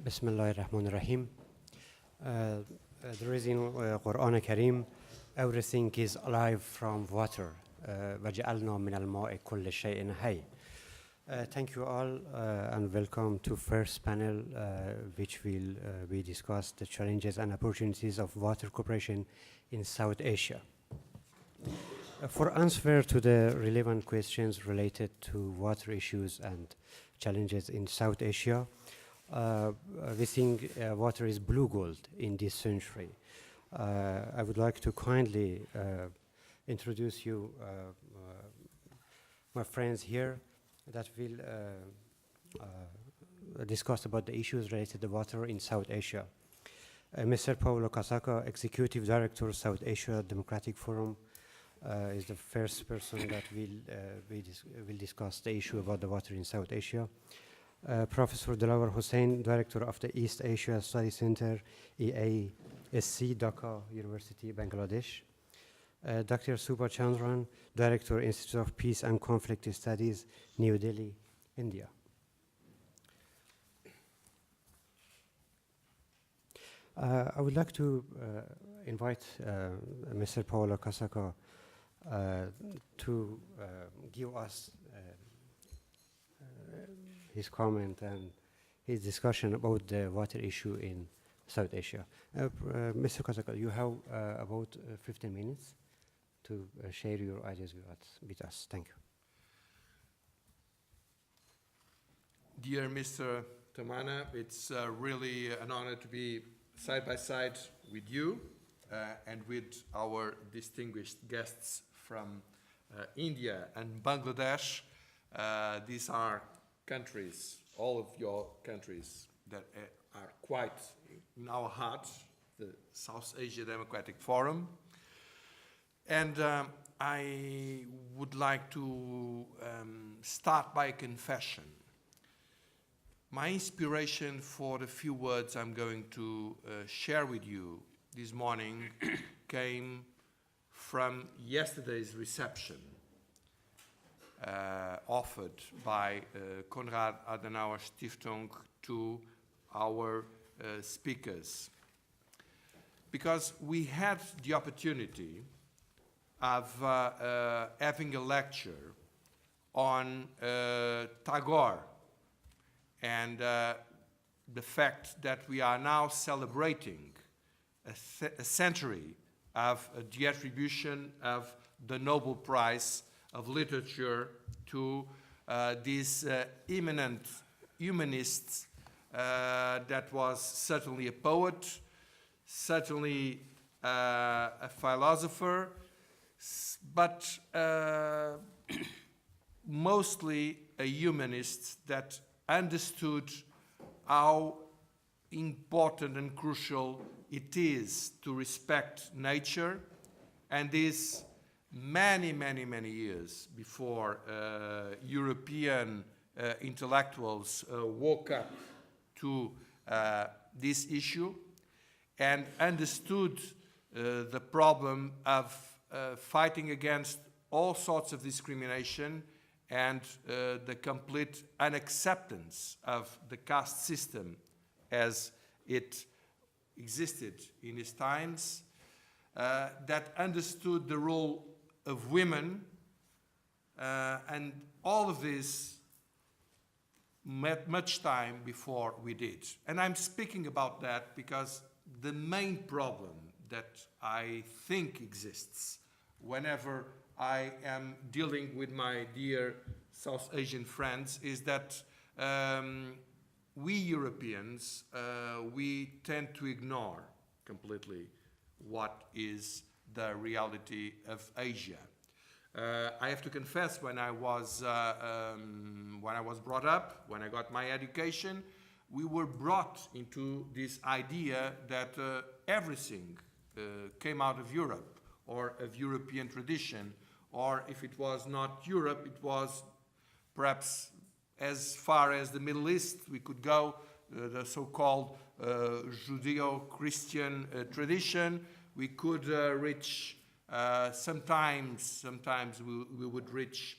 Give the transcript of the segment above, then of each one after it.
Bismillah ar-Rahman ar-Rahim. There is in Quran Kareem, everything is alive from water. وَجَعَلْنَا مِنَ الْمَاءِ كُلِّ شَيْءٍ حَيٍّ. Thank you all and welcome to first panel which will we discuss the challenges and opportunities of water cooperation in South Asia. For answer to the relevant questions related to water issues and challenges in South Asia, we think water is blue gold in this century. I would like to kindly introduce you my friends here that will discuss about the issues related to water in South Asia. Mr. Paulo Casaca, Executive Director, South Asia Democratic Forum, is the first person that will discuss the issue about the water in South Asia. Professor Delwar Hossain, Director of the East Asia Study Center, EASC, Dhaka University, Bangladesh. Dr. Suba Chandran, Director, Institute of Peace and Conflict Studies, New Delhi, India. I would like to invite Mr. Paulo Casaca to give us his comment and his discussion about the water issue in South Asia. Mr. Casaca, you have about 15 minutes to share your ideas with us. Thank you. Dear Mr. Tamanna, it's really an honor to be side by side with you and with our distinguished guests from India and Bangladesh. These are countries, all of your countries that are quite in our heart, the South Asia Democratic Forum. And I would like to start by a confession. My inspiration for the few words I'm going to share with you this morning came from yesterday's reception offered by Konrad Adenauer Stiftung to our speakers. Because we had the opportunity of having a lecture on Tagore and the fact that we are now celebrating a century of the attribution of the Nobel Prize of Literature to these eminent humanists that was certainly a poet, certainly a philosopher, but mostly a humanist that understood how important and crucial it is to respect nature, and this many, many, many years before European intellectuals woke up to this issue and understood the problem of fighting against all sorts of discrimination and the complete unacceptance of the caste system as it existed in his times, that understood the role of women, and all of this met much time before we did. And I'm speaking about that because the main problem that I think exists whenever I am dealing with my dear South Asian friends is that we Europeans, we tend to ignore completely what is the reality of Asia. I have to confess, when I was brought up, when I got my education, we were brought into this idea that everything came out of Europe or of European tradition, or if it was not Europe, it was perhaps as far as the Middle East we could go, the so-called Judeo-Christian tradition. We could reach, sometimes we would reach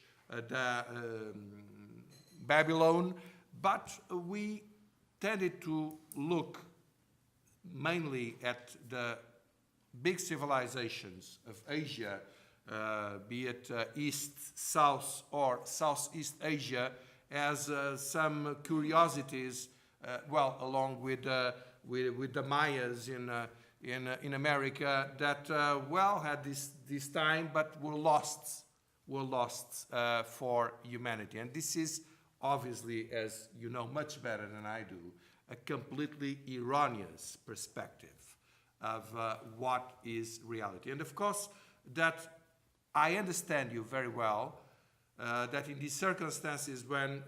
Babylon, but we tended to look mainly at the big civilizations of Asia, be it East, South, or Southeast Asia, as some curiosities, well, along with the Mayas in America that, well, had this time, but were lost for humanity. And this is obviously, as you know much better than I do, a completely erroneous perspective of what is reality. And of course, that I understand you very well, that in these circumstances when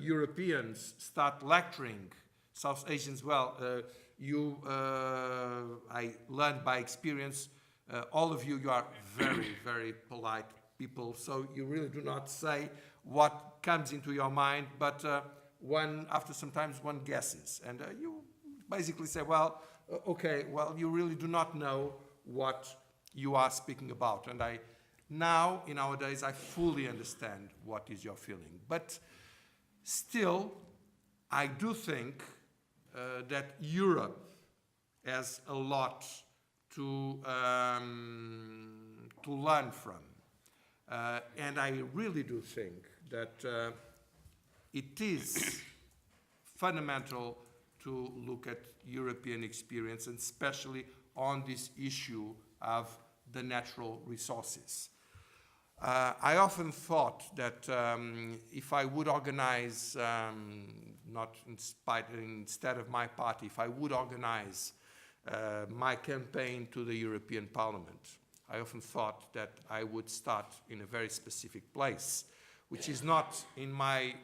Europeans start lecturing South Asians, well, I learned by experience, all of you are very, very polite people, so you really do not say what comes into your mind, but after sometimes one guesses, and you basically say, well, okay, well, you really do not know what you are speaking about. And now, in our days, I fully understand what is your feeling. But still, I do think that Europe has a lot to learn from. And I really do think that it is fundamental to look at European experience, and especially on this issue of the natural resources. I often thought that if I would organize, instead of my party, if I would organize my campaign to the European Parliament, I often thought that I would start in a very specific place, which is not in my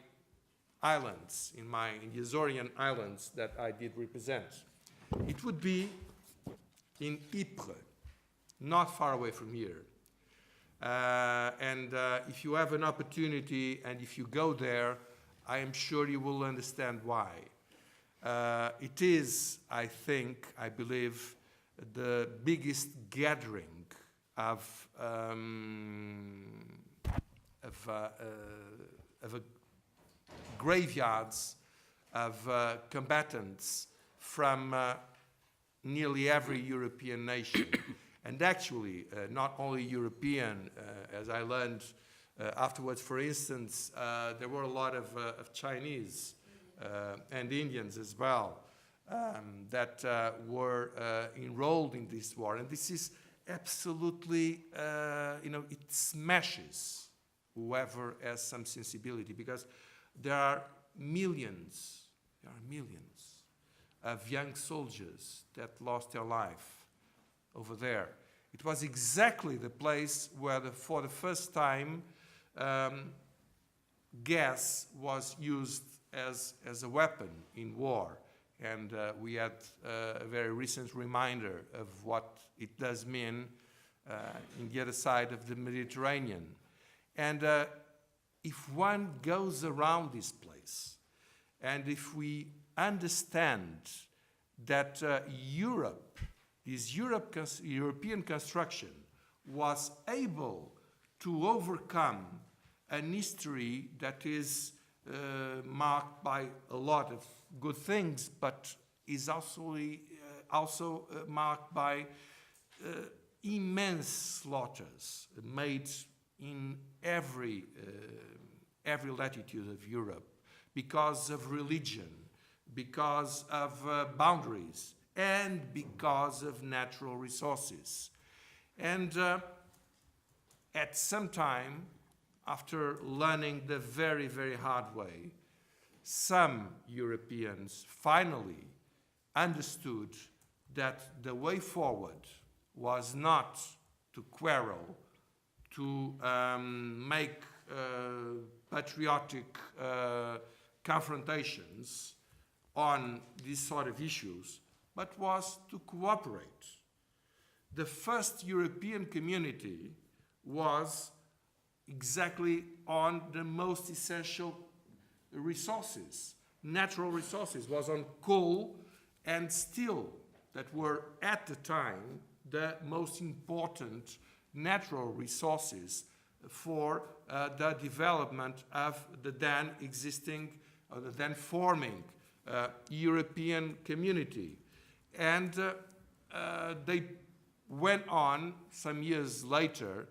islands, in the Azorian Islands that I did represent. It would be in Ypres, not far away from here. And if you have an opportunity and if you go there, I am sure you will understand why. It is, I believe, the biggest gathering of graveyards of combatants from nearly every European nation. And actually, not only European, as I learned afterwards, for instance, there were a lot of Chinese and Indians as well that were enrolled in this war. And this is absolutely, it smashes whoever has some sensibility, because there are millions of young soldiers that lost their life over there. It was exactly the place where, for the first time, gas was used as a weapon in war. And we had a very recent reminder of what it does mean in the other side of the Mediterranean. And if one goes around this place, and if we understand that this European construction was able to overcome an history that is marked by a lot of good things, but is also marked by immense slaughters made in every latitude of Europe, because of religion, because of boundaries, and because of natural resources. And at some time, after learning the very, very hard way, some Europeans finally understood that the way forward was not to quarrel, to make patriotic confrontations on these sort of issues, but was to cooperate. The first European community was exactly on the most essential resources, natural resources, was on coal and steel, that were at the time the most important natural resources for the development of the then existing, or the then forming European community. And they went on some years later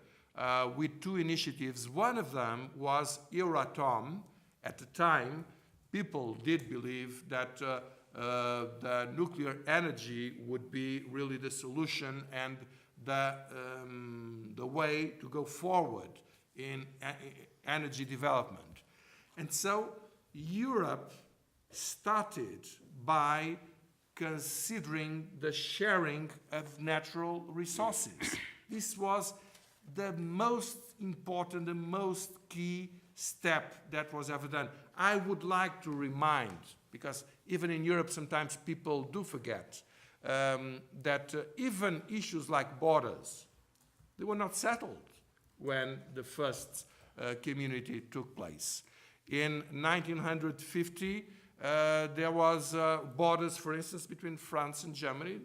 with two initiatives. One of them was Euratom. At the time, people did believe that the nuclear energy would be really the solution and the way to go forward in energy development. And so Europe started by considering the sharing of natural resources. This was the most important, the most key step that was ever done. I would like to remind, because even in Europe sometimes people do forget, that even issues like borders, they were not settled when the first community took place. In 1950, there was borders, for instance, between France and Germany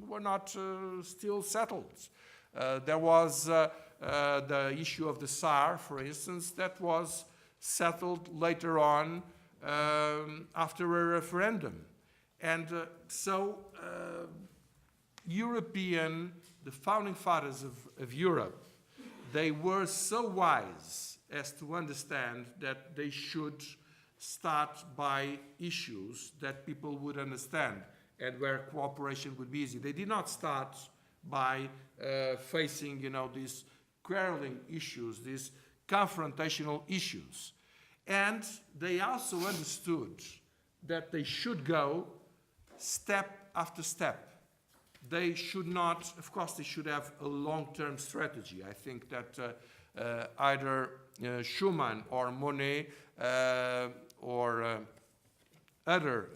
were not still settled. There was the issue of the Saar, for instance, that was settled later on after a referendum. And so the founding fathers of Europe, they were so wise as to understand that they should start by issues that people would understand and where cooperation would be easy. They did not start by facing, these quarreling issues, these confrontational issues. And they also understood that they should go step after step. They should not, of course, they should have a long-term strategy. I think that either Schuman or Monnet or other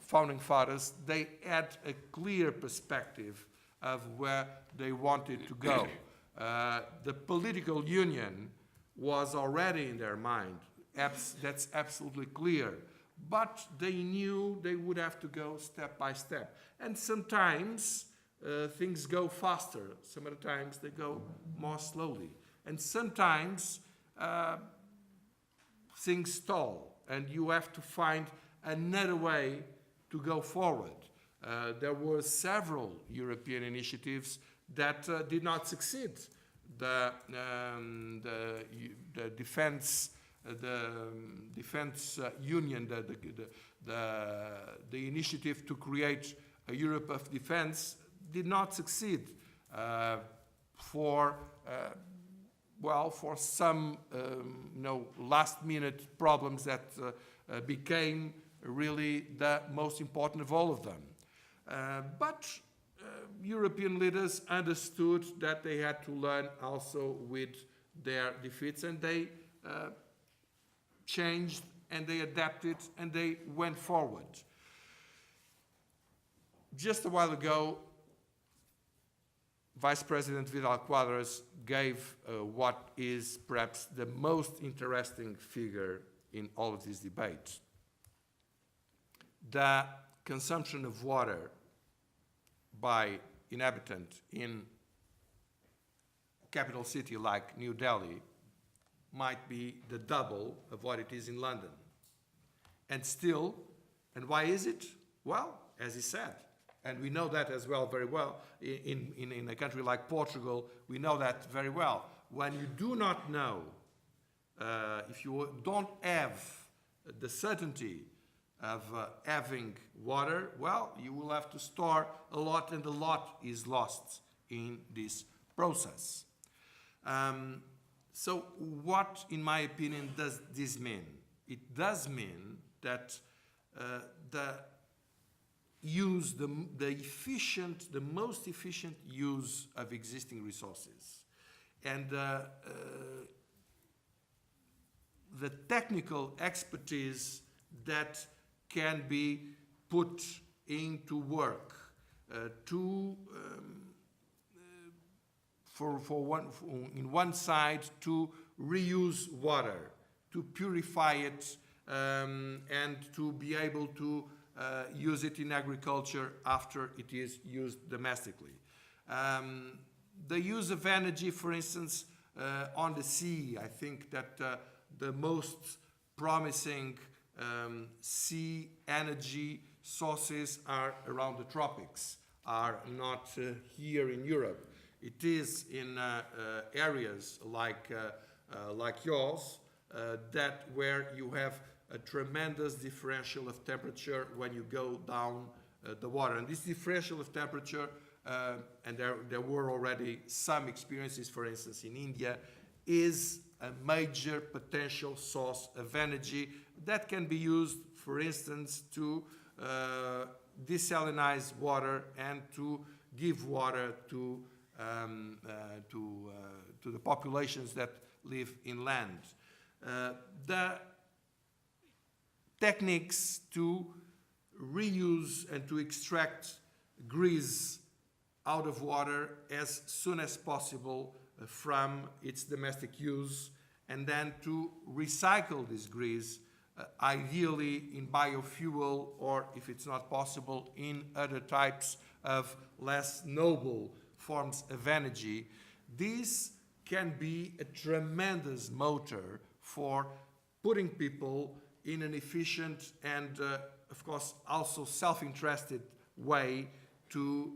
founding fathers, they had a clear perspective of where they wanted to go. The political union was already in their mind. That's absolutely clear. But they knew they would have to go step by step. And sometimes things go faster. Some other times they go more slowly. And sometimes things stall, and you have to find another way to go forward. There were several European initiatives that did not succeed. The defense union, the initiative to create a Europe of defense did not succeed for some last-minute problems that became really the most important of all of them. But European leaders understood that they had to learn also with their defeats, and they changed and they adapted and they went forward. Just a while ago, Vice President Vidal Quadras gave what is perhaps the most interesting figure in all of this debate. The consumption of water by inhabitant in a capital city like New Delhi might be the double of what it is in London. And still, and why is it? Well, as he said, and we know that as well very well, in a country like Portugal, we know that very well. When you do not know, if you don't have the certainty of having water, well, you will have to store a lot, and a lot is lost in this process. So what, in my opinion, does this mean? It does mean that the most efficient use of existing resources and the technical expertise that can be put into work in one side to reuse water, to purify it, and to be able to use it in agriculture after it is used domestically. The use of energy, for instance, on the sea, I think that the most promising sea energy sources are around the tropics, are not here in Europe. It is in areas like yours that where you have a tremendous differential of temperature when you go down the water. And this differential of temperature, and there were already some experiences, for instance, in India, is a major potential source of energy that can be used, for instance, to desalinize water and to give water to the populations that live inland. The techniques to reuse and to extract grease out of water as soon as possible from its domestic use, and then to recycle this grease, ideally in biofuel, or if it's not possible, in other types of less noble forms of energy. This can be a tremendous motor for putting people in an efficient and, of course, also self-interested way to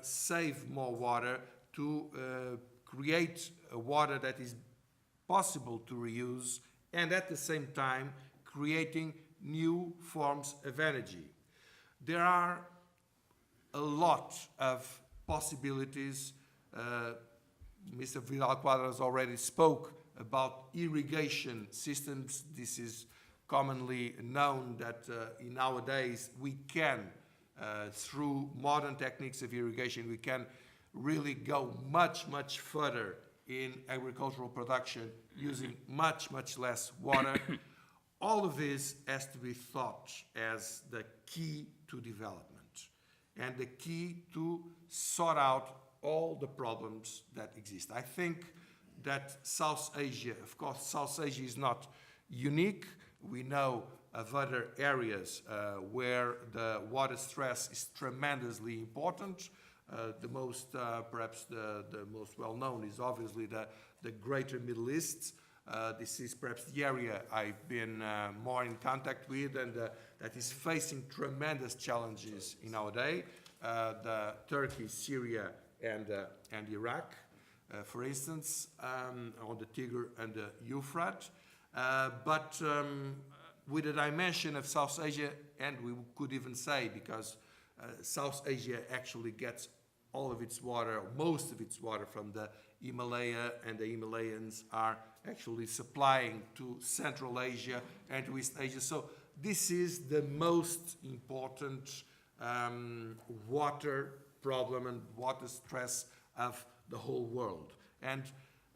save more water, to create a water that is possible to reuse, and at the same time creating new forms of energy. There are a lot of possibilities. Mr. Vidal-Quadras already spoke about irrigation systems. This is commonly known that in nowadays we can, through modern techniques of irrigation, we can really go much, much further in agricultural production using much, much less water. All of this has to be thought as the key to development and the key to sort out all the problems that exist. I think that South Asia, of course, South Asia is not unique. We know of other areas where the water stress is tremendously important. The most, perhaps the most well-known is obviously the Greater Middle East. This is perhaps the area I've been more in contact with, and that is facing tremendous challenges in our day. The Turkey, Syria, and Iraq, for instance, on the Tigris and the Euphrates. But with the dimension of South Asia, and we could even say, because South Asia actually gets all of its water, or most of its water, from the Himalaya, and the Himalayans are actually supplying to Central Asia and to East Asia. So this is the most important water problem and water stress of the whole world. And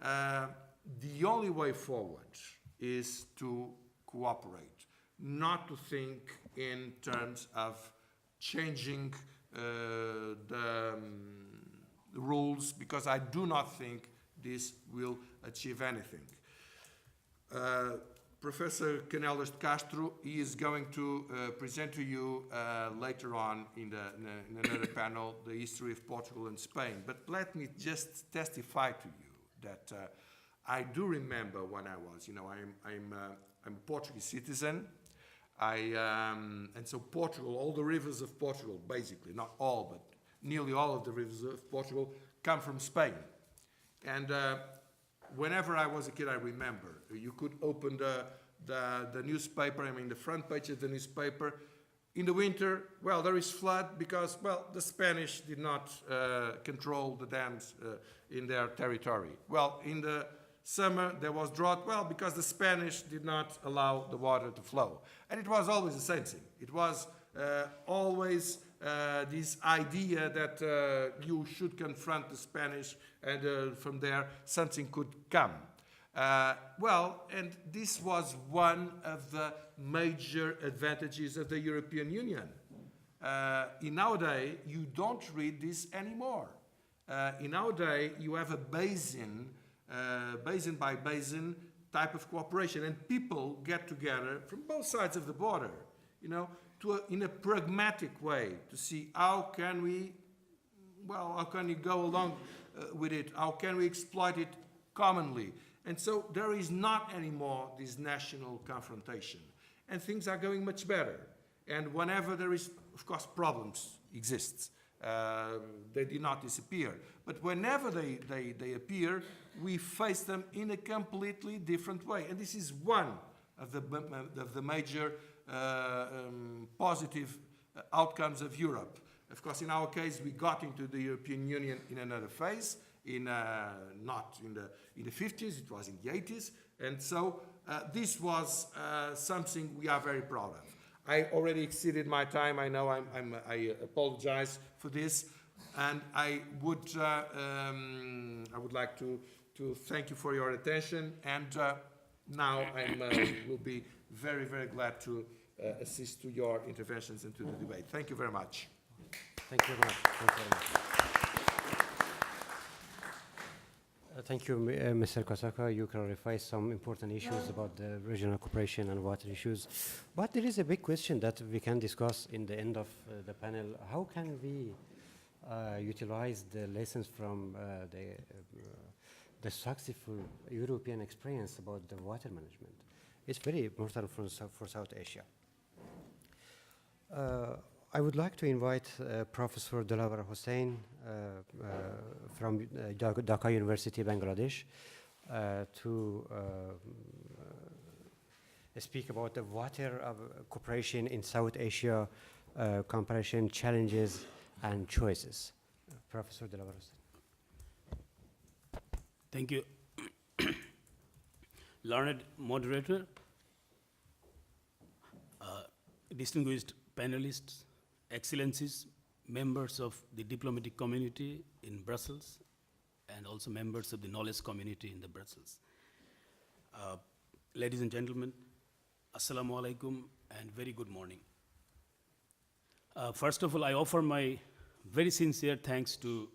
the only way forward is to cooperate, not to think in terms of changing the rules, because I do not think this will achieve anything. Professor Canelas de Castro is going to present to you later on in another panel the history of Portugal and Spain. But let me just testify to you that I do remember when I was, I'm a Portuguese citizen. And so Portugal, all the rivers of Portugal, basically, not all, but nearly all of the rivers of Portugal come from Spain. And whenever I was a kid, I remember, you could open the newspaper, the front page of the newspaper. In the winter, well, there is flood because, well, the Spanish did not control the dams in their territory. Well, in the summer, there was drought, well, because the Spanish did not allow the water to flow. And it was always the same thing. It was always this idea that you should confront the Spanish, and from there something could come. Well, and this was one of the major advantages of the European Union. In our day, you don't read this anymore. In our day, you have a basin by basin type of cooperation, and people get together from both sides of the border, in a pragmatic way to see how can we go along with it, how can we exploit it commonly. And so there is not anymore this national confrontation. and things are going much better. And whenever there is, of course, problems exist. They did not disappear. But whenever they appear, we face them in a completely different way. And this is one of the major positive outcomes of Europe. Of course, in our case, we got into the European Union in another phase, not in the 50s, it was in the 80s. And so this was something we are very proud of. I already exceeded my time. I know I apologize for this, and I would like to thank you for your attention. And now I will be very, very glad to assist to your interventions and to the debate. Thank you very much. Thank you very much. Thank you very much. Thank you, Mr. Kosaka. You clarified some important issues about the regional cooperation and water issues. But there is a big question that we can discuss in the end of the panel. How can we utilize the lessons from the successful European experience about the water management? It's very important for South Asia. I would like to invite Professor Delwar Hossain from Dhaka University, Bangladesh, to speak about the water cooperation in South Asia, comparison, challenges, and choices. Professor Delwar Hossain. Thank you. Learned moderator, distinguished panelists, Excellencies, members of the diplomatic community in Brussels, and also members of the knowledge community in the Brussels. Ladies and gentlemen, Assalamu alaikum and very good morning. First of all, I offer my very sincere thanks to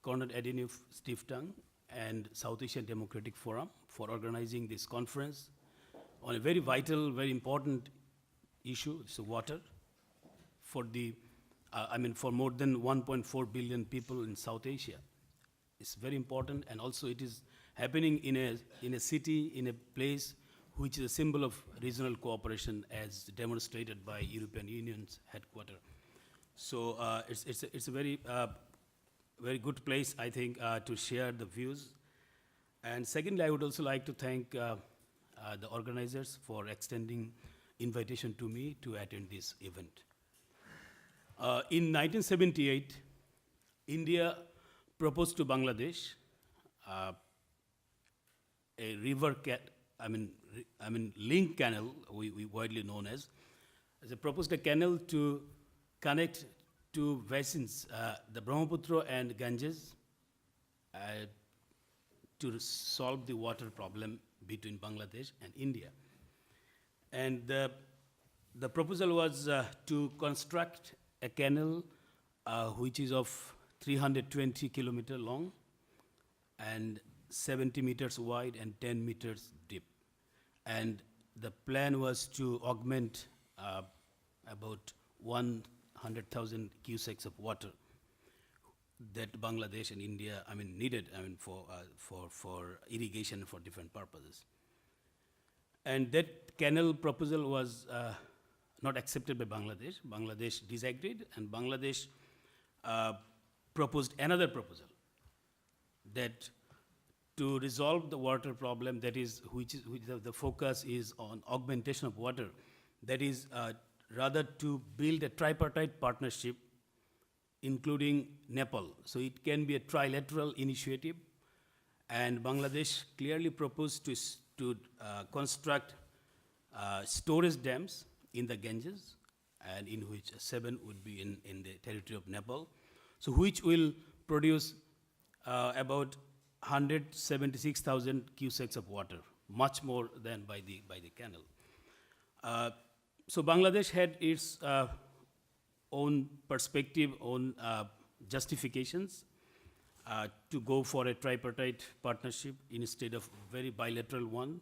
Konrad Adenauer Stiftung and South Asian Democratic Forum for organizing this conference on a very vital, very important issue, so water. For for more than 1.4 billion people in South Asia. It's very important, and also it is happening in a city, in a place which is a symbol of regional cooperation as demonstrated by European Union's headquarters. So it's a very good place, I think, to share the views. And secondly, I would also like to thank the organizers for extending invitation to me to attend this event. In 1978, India proposed to Bangladesh a link canal, we widely known as. They proposed a canal to connect two basins, the Brahmaputra and Ganges, to solve the water problem between Bangladesh and India. And the proposal was to construct a canal which is of 320 kilometers long and 70 meters wide and 10 meters deep. And the plan was to augment about 100,000 cusecs of water that Bangladesh and India needed for irrigation for different purposes. And that canal proposal was not accepted by Bangladesh. Bangladesh disagreed, and Bangladesh proposed another proposal that to resolve the water problem, that is, which the focus is on augmentation of water, that is rather to build a tripartite partnership including Nepal. So it can be a trilateral initiative, and Bangladesh clearly proposed to construct storage dams in the Ganges, and in which 7 would be in the territory of Nepal, so which will produce about 176,000 cusecs of water, much more than by the canal. So Bangladesh had its own perspective, own justifications to go for a tripartite partnership instead of very bilateral one,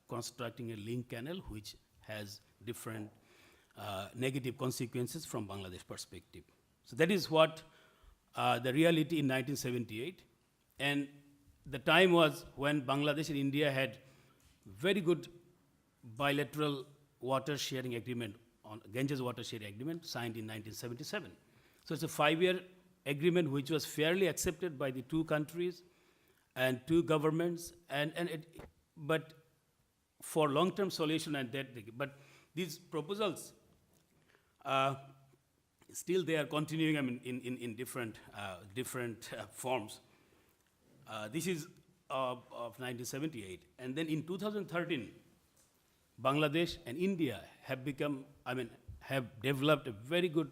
constructing a link canal which has different negative consequences from Bangladesh perspective. So that is what the reality in 1978. And the time was when Bangladesh and India had very good bilateral water sharing agreement, on Ganges water sharing agreement signed in 1977. So it's a 5-year agreement which was fairly accepted by the two countries and two governments, but for long-term solution and that, but these proposals, still they are continuing, I mean, in different forms. This is of 1978, and then in 2013, Bangladesh and India have become, I mean, have developed a very good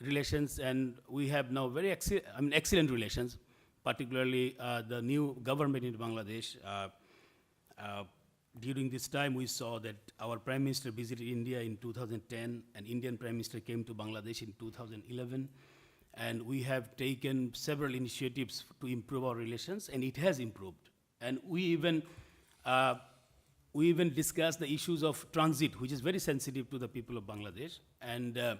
relations, and we have now very excellent relations, particularly the new government in Bangladesh. During this time, we saw that our Prime Minister visited India in 2010, and Indian Prime Minister came to Bangladesh in 2011, and we have taken several initiatives to improve our relations, and it has improved. And we even discussed the issues of transit, which is very sensitive to the people of Bangladesh, and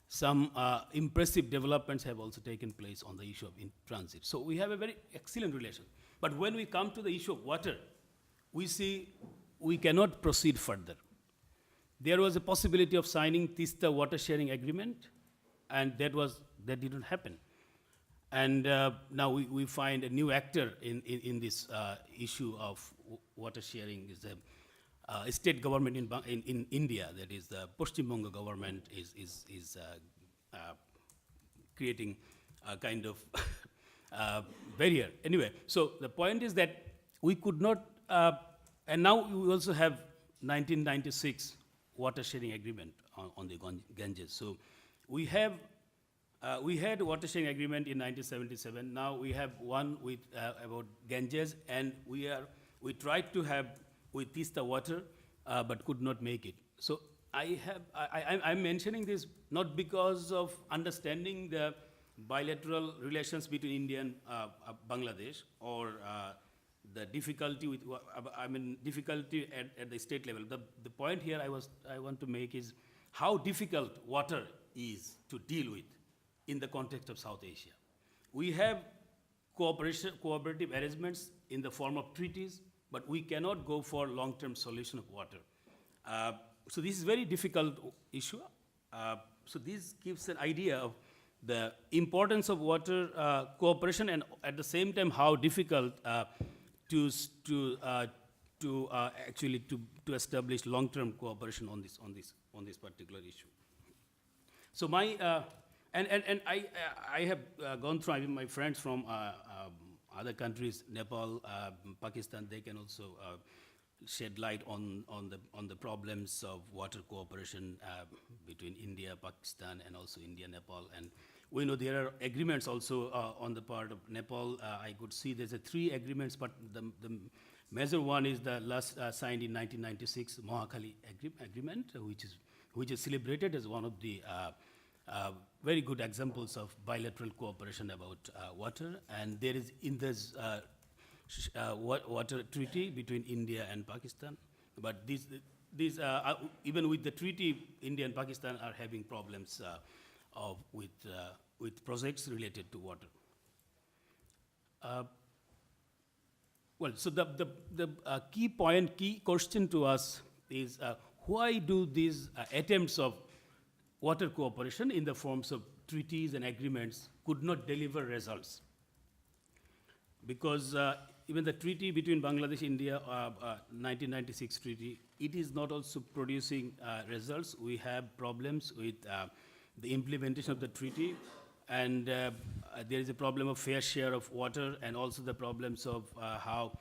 some impressive developments have also taken place on the issue of transit. So we have a very excellent relation. But when we come to the issue of water, we see we cannot proceed further. There was a possibility of signing Tista water sharing agreement, and that didn't happen. And now we find a new actor in this issue of water sharing. Is a state government in India, that is the Paschim Banga government, is creating a kind of barrier. Anyway, so the point is that we could not, and now we also have 1996 water sharing agreement on the Ganges. So we had water sharing agreement in 1977. Now we have one with about Ganges, and we tried to have with Tista water, but could not make it. So I'm mentioning this not because of understanding the bilateral relations between India and Bangladesh, or the difficulty with, difficulty at the state level. The point here I want to make is how difficult water is to deal with in the context of South Asia. We have cooperative arrangements in the form of treaties, but we cannot go for long-term solution of water. So this is very difficult issue. So this gives an idea of the importance of water cooperation, and at the same time how difficult to establish long-term cooperation on this particular issue. So my and I have gone through, my friends from other countries, Nepal, Pakistan, they can also shed light on the problems of water cooperation between India, Pakistan, and also India, Nepal. And we know there are agreements also on the part of Nepal. I could see there's 3 agreements, but the major one is the last signed in 1996 Mohakali agreement, which is celebrated as one of the very good examples of bilateral cooperation about water. And there is in this water treaty between India and Pakistan. But these even with the treaty, India and Pakistan are having problems with projects related to water. Well, so the key question to us is why do these attempts of water cooperation in the forms of treaties and agreements could not deliver results? Because even the treaty between Bangladesh, India, 1996 treaty, it is not also producing results. We have problems with the implementation of the treaty, and there is a problem of fair share of water, and also the problems of how,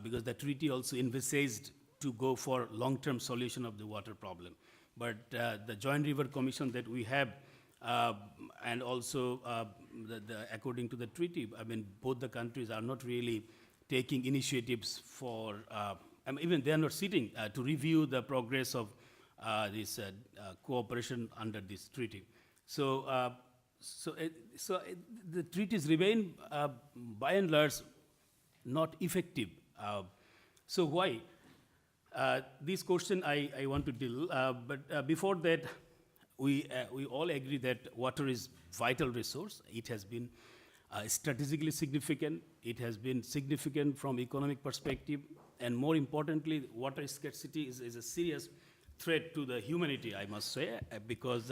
because the treaty also envisaged to go for long-term solution of the water problem. But the Joint River Commission that we have, and also according to the treaty, both the countries are not really taking initiatives for, even they are not sitting to review the progress of this cooperation under this treaty. So, the treaties remain, by and large, not effective. So why? This question I want to deal, but before that, we all agree that water is vital resource. It has been strategically significant. It has been significant from economic perspective, and more importantly, water scarcity is a serious threat to the humanity, I must say, because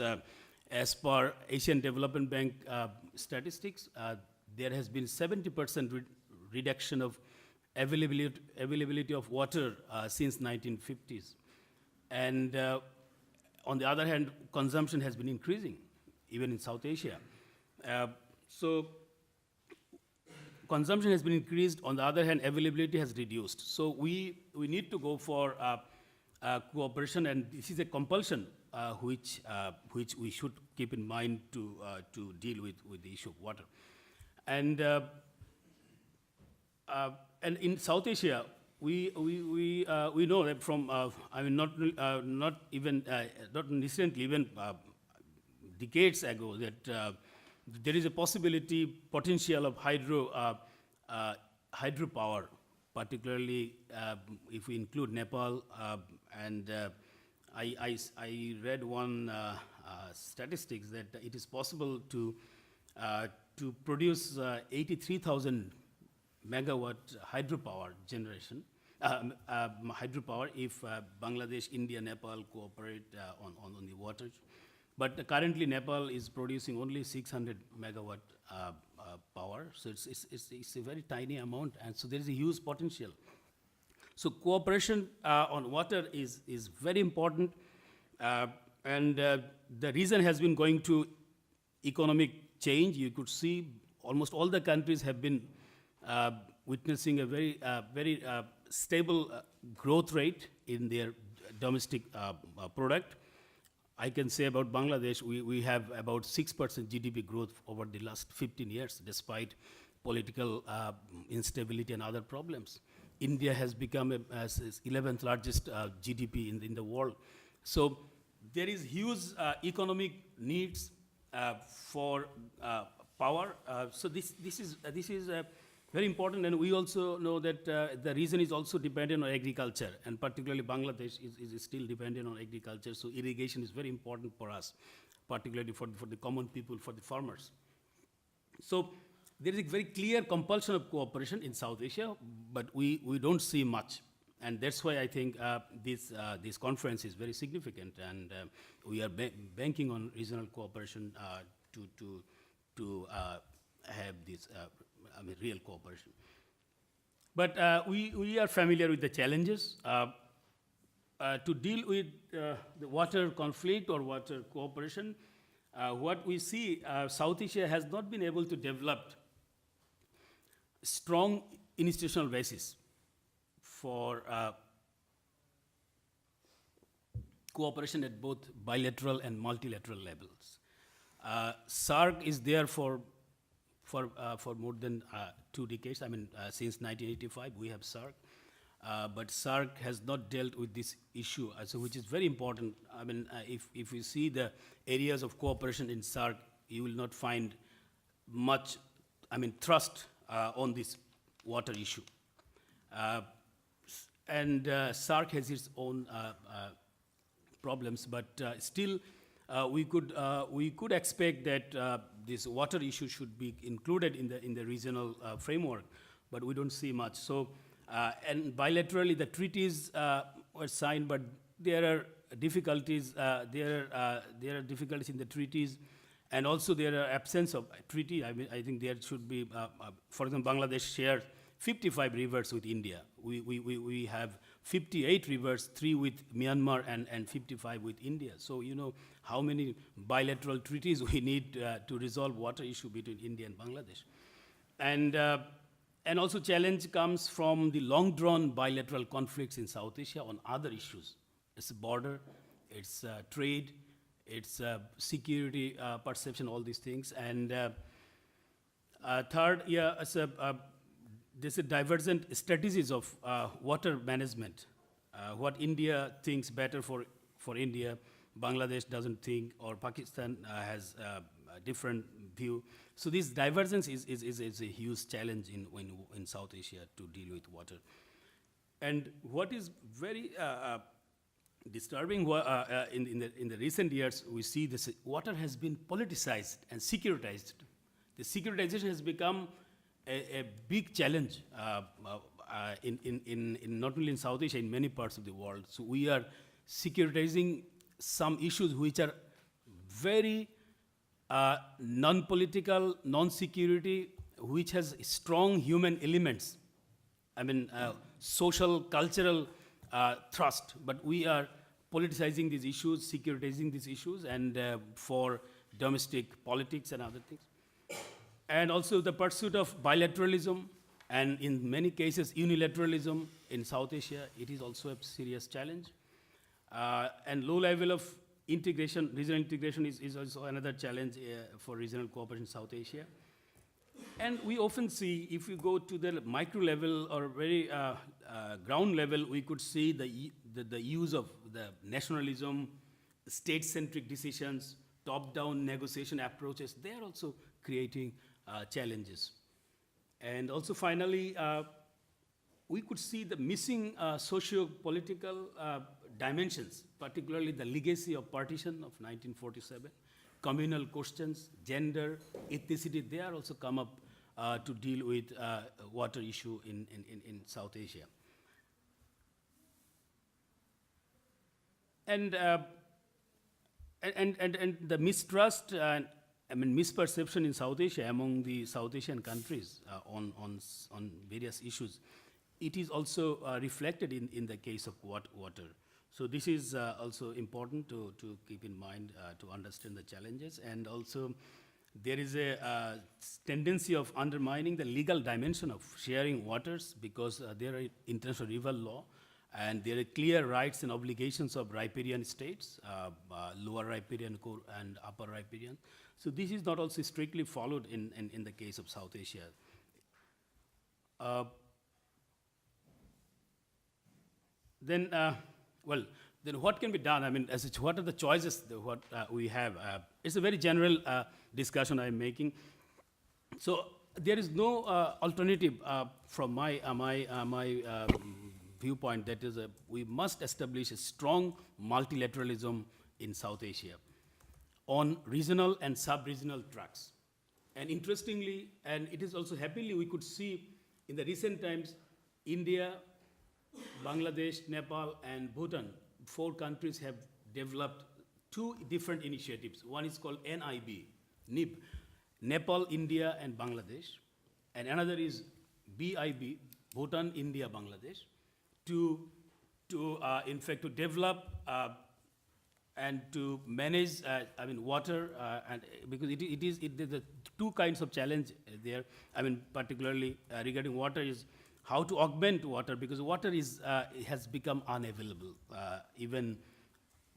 as per Asian Development Bank statistics, there has been 70% reduction of availability of water since 1950s. And on the other hand, consumption has been increasing, even in South Asia. So consumption has been increased. On the other hand, availability has reduced. So we need to go for cooperation, and this is a compulsion which we should keep in mind to deal with the issue of water. And in South Asia, we know that from I mean not recently, even decades ago, that there is a potential of hydropower, particularly if we include Nepal. And I read one statistics that it is possible to produce 83,000 megawatt hydropower generation, hydropower if Bangladesh, India, Nepal cooperate on the water. But currently Nepal is producing only 600 megawatt power, so it's a very tiny amount, and so there is a huge potential. So cooperation on water is very important, and the reason has been going to economic change. You could see almost all the countries have been witnessing a very stable growth rate in their domestic product. I can say about Bangladesh, we have about 6% GDP growth over the last 15 years, despite political instability and other problems. India has become as 11th largest GDP in the world. So there is huge economic needs for power. So this is very important, and we also know that the region is also dependent on agriculture, and particularly Bangladesh is still dependent on agriculture. So irrigation is very important for us, particularly for the common people, for the farmers. So there is a very clear compulsion of cooperation in South Asia, but we don't see much. And that's why I think this conference is very significant, and we are banking on regional cooperation to have this real cooperation. But we are familiar with the challenges. To deal with the water conflict or water cooperation, what we see, South Asia has not been able to develop strong institutional basis for cooperation at both bilateral and multilateral levels. SAARC is there for more than 2 decades. I mean, since 1985, we have SAARC. But SAARC has not dealt with this issue, so which is very important. I mean, if you see the areas of cooperation in SAARC, you will not find much, thrust on this water issue. And SAARC has its own problems, but still we could expect that this water issue should be included in the regional framework, but we don't see much. So, and bilaterally the treaties were signed, but there are difficulties. There are difficulties in the treaties, and also there are absence of treaty. I think there should be, for example, Bangladesh shares 55 rivers with India. We have 58 rivers, 3 with Myanmar and 55 with India. So you know how many bilateral treaties we need to resolve water issue between India and Bangladesh. And also challenge comes from the long-drawn bilateral conflicts in South Asia on other issues. It's border, it's trade, it's security perception, all these things. And third, there's a divergent strategies of water management. What India thinks better for India, Bangladesh doesn't think, or Pakistan has a different view. So this divergence is a huge challenge in South Asia to deal with water. And what is very disturbing in the recent years, we see this water has been politicized and securitized. The securitization has become a big challenge in not only in South Asia, in many parts of the world. So we are securitizing some issues which are very non-political, non-security, which has strong human elements. I mean, social, cultural thrust, but we are politicizing these issues, securitizing these issues, and for domestic politics and other things. And also the pursuit of bilateralism, and in many cases unilateralism in South Asia, it is also a serious challenge. And low level of integration, regional integration is also another challenge for regional cooperation in South Asia. And we often see, if you go to the micro level or very ground level, we could see the use of the nationalism, state-centric decisions, top-down negotiation approaches. They are also creating challenges. And also finally, we could see the missing socio-political dimensions, particularly the legacy of partition of 1947, communal questions, gender, ethnicity, they are also come up to deal with water issue in South Asia. And the mistrust and misperception in South Asia among the South Asian countries on various issues, it is also reflected in the case of water. So this is also important to keep in mind to understand the challenges. And also there is a tendency of undermining the legal dimension of sharing waters, because there are international river law, and there are clear rights and obligations of riparian states, lower riparian and upper riparian. So this is not also strictly followed in the case of South Asia. Then what can be done? I mean, what are the choices we have? It's a very general discussion I'm making. So there is no alternative from my viewpoint. That is, we must establish a strong multilateralism in South Asia on regional and sub-regional tracks. And interestingly, and it is also happily, we could see in the recent times, India, Bangladesh, Nepal, and Bhutan, 4 countries have developed 2 different initiatives. One is called NIB, Nepal, India, and Bangladesh. And another is BIB, Bhutan, India, Bangladesh, to develop and to manage, water, and because the 2 kinds of challenge there. Particularly regarding water is how to augment water, because water has become unavailable. Even,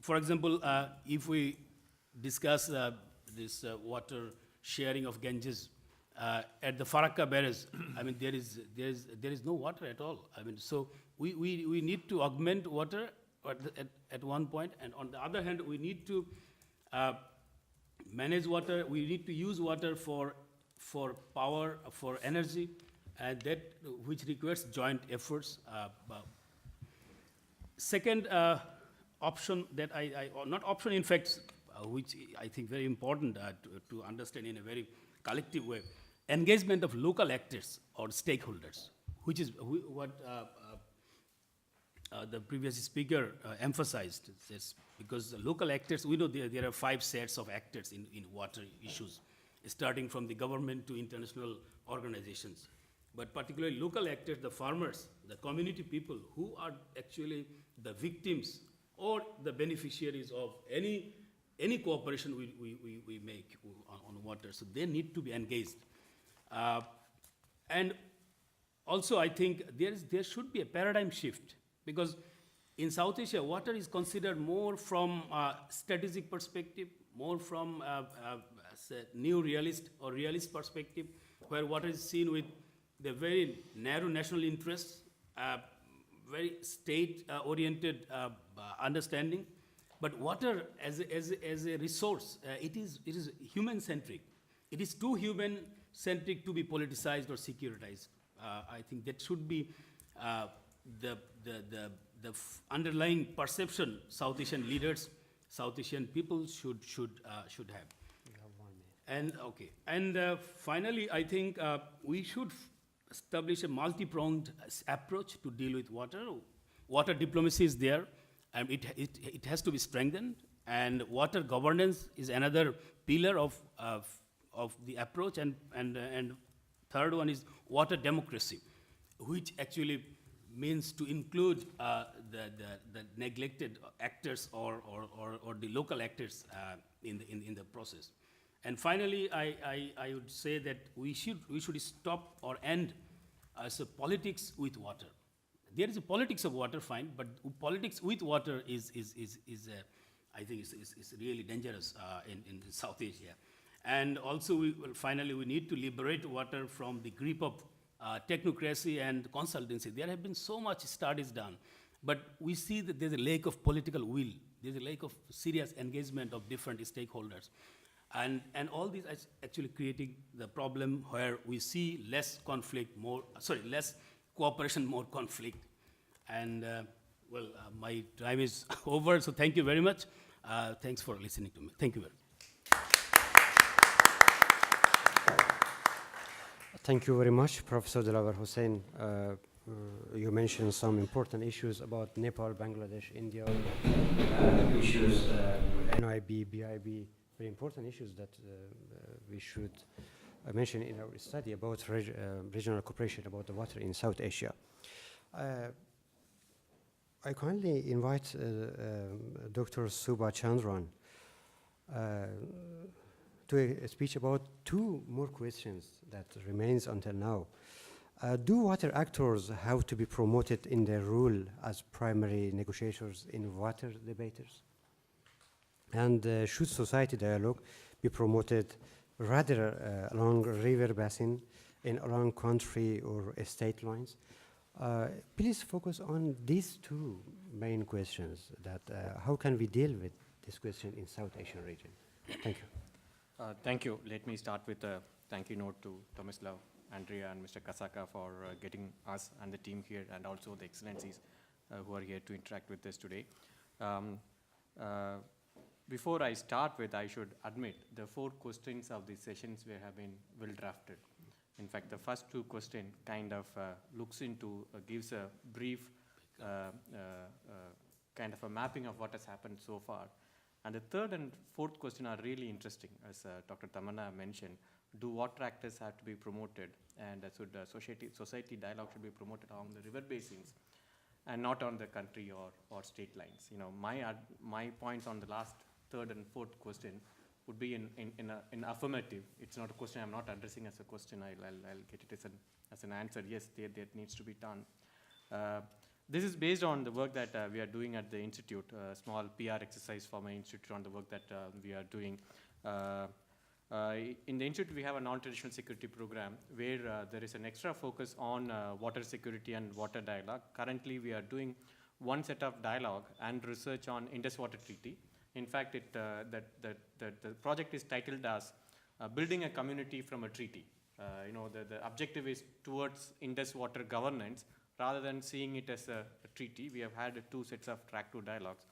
for example, if we discuss this water sharing of Ganges at the Farakka barrage, there is no water at all. So we need to augment water at one point, and on the other hand, we need to manage water. We need to use water for power, for energy, and that which requires joint efforts. Second option that not option, in fact, which I think very important to understand in a very collective way, engagement of local actors or stakeholders, which is what the previous speaker emphasized. Because the local actors, we know there are 5 sets of actors in water issues, starting from the government to international organizations. But particularly local actors, the farmers, the community people who are actually the victims or the beneficiaries of any cooperation we make on water. So they need to be engaged. And also I think there should be a paradigm shift, because in South Asia, water is considered more from a strategic perspective, more from a new realist or realist perspective, where water is seen with the very narrow national interests, very state-oriented understanding. But water as a resource, it is human-centric. It is too human-centric to be politicized or securitized. I think that should be the underlying perception South Asian leaders, South Asian people should have. You have 1 minute. And finally, I think we should establish a multi-pronged approach to deal with water. Water diplomacy is there. and it has to be strengthened. And water governance is another pillar of the approach. And third one is water democracy, which actually means to include the neglected actors or the local actors in the process. And finally, I would say that we should stop or end as a politics with water. There is a politics of water, fine, but politics with water is I think is really dangerous in South Asia. And also, finally, we need to liberate water from the grip of technocracy and consultancy. There have been so much studies done, but we see that there's a lack of political will. There's a lack of serious engagement of different stakeholders. And all these are actually creating the problem where we see less conflict, less cooperation, more conflict. And my time is over, so thank you very much. Thanks for listening to me. Thank you very much. Thank you very much, Professor Delwar Hossain. You mentioned some important issues about Nepal, Bangladesh, India, issues, NIB, BIB, very important issues that we should mention in our study about regional cooperation about the water in South Asia. I kindly invite Dr. Suba Chandran to a speech about two more questions that remains until now. Do water actors have to be promoted in their role as primary negotiators in water debaters? And should society dialogue be promoted rather along river basin and along country or state lines? Please focus on these two main questions, that how can we deal with this question in South Asian region? Thank you. Thank you. Let me start with a thank you note to Tomislav, Andrea, and Mr. Kasaka for getting us and the team here, and also the excellencies who are here to interact with us today. Before I start with, I should admit the 4 questions of the sessions have been well drafted. In fact, the first 2 questions kind of looks into, gives a brief kind of a mapping of what has happened so far. And the 3rd and 4th question are really interesting, as Dr. Tamanna mentioned. Do water actors have to be promoted, and should society dialogue should be promoted along the river basins and not on the country or state lines? You know, my points on the last 3rd and 4th question would be in affirmative. It's not a question I'm not addressing as a question. I'll get it as an answer. Yes, that needs to be done. This is based on the work that we are doing at the Institute, a small PR exercise for my institute on the work that we are doing. In the Institute, we have a non-traditional security program where there is an extra focus on water security and water dialogue. Currently, we are doing one set of dialogue and research on Indus Water Treaty. In fact, the project is titled as Building a Community from a Treaty. The objective is towards Indus water governance rather than seeing it as a treaty. We have had 2 sets of track 2 dialogues.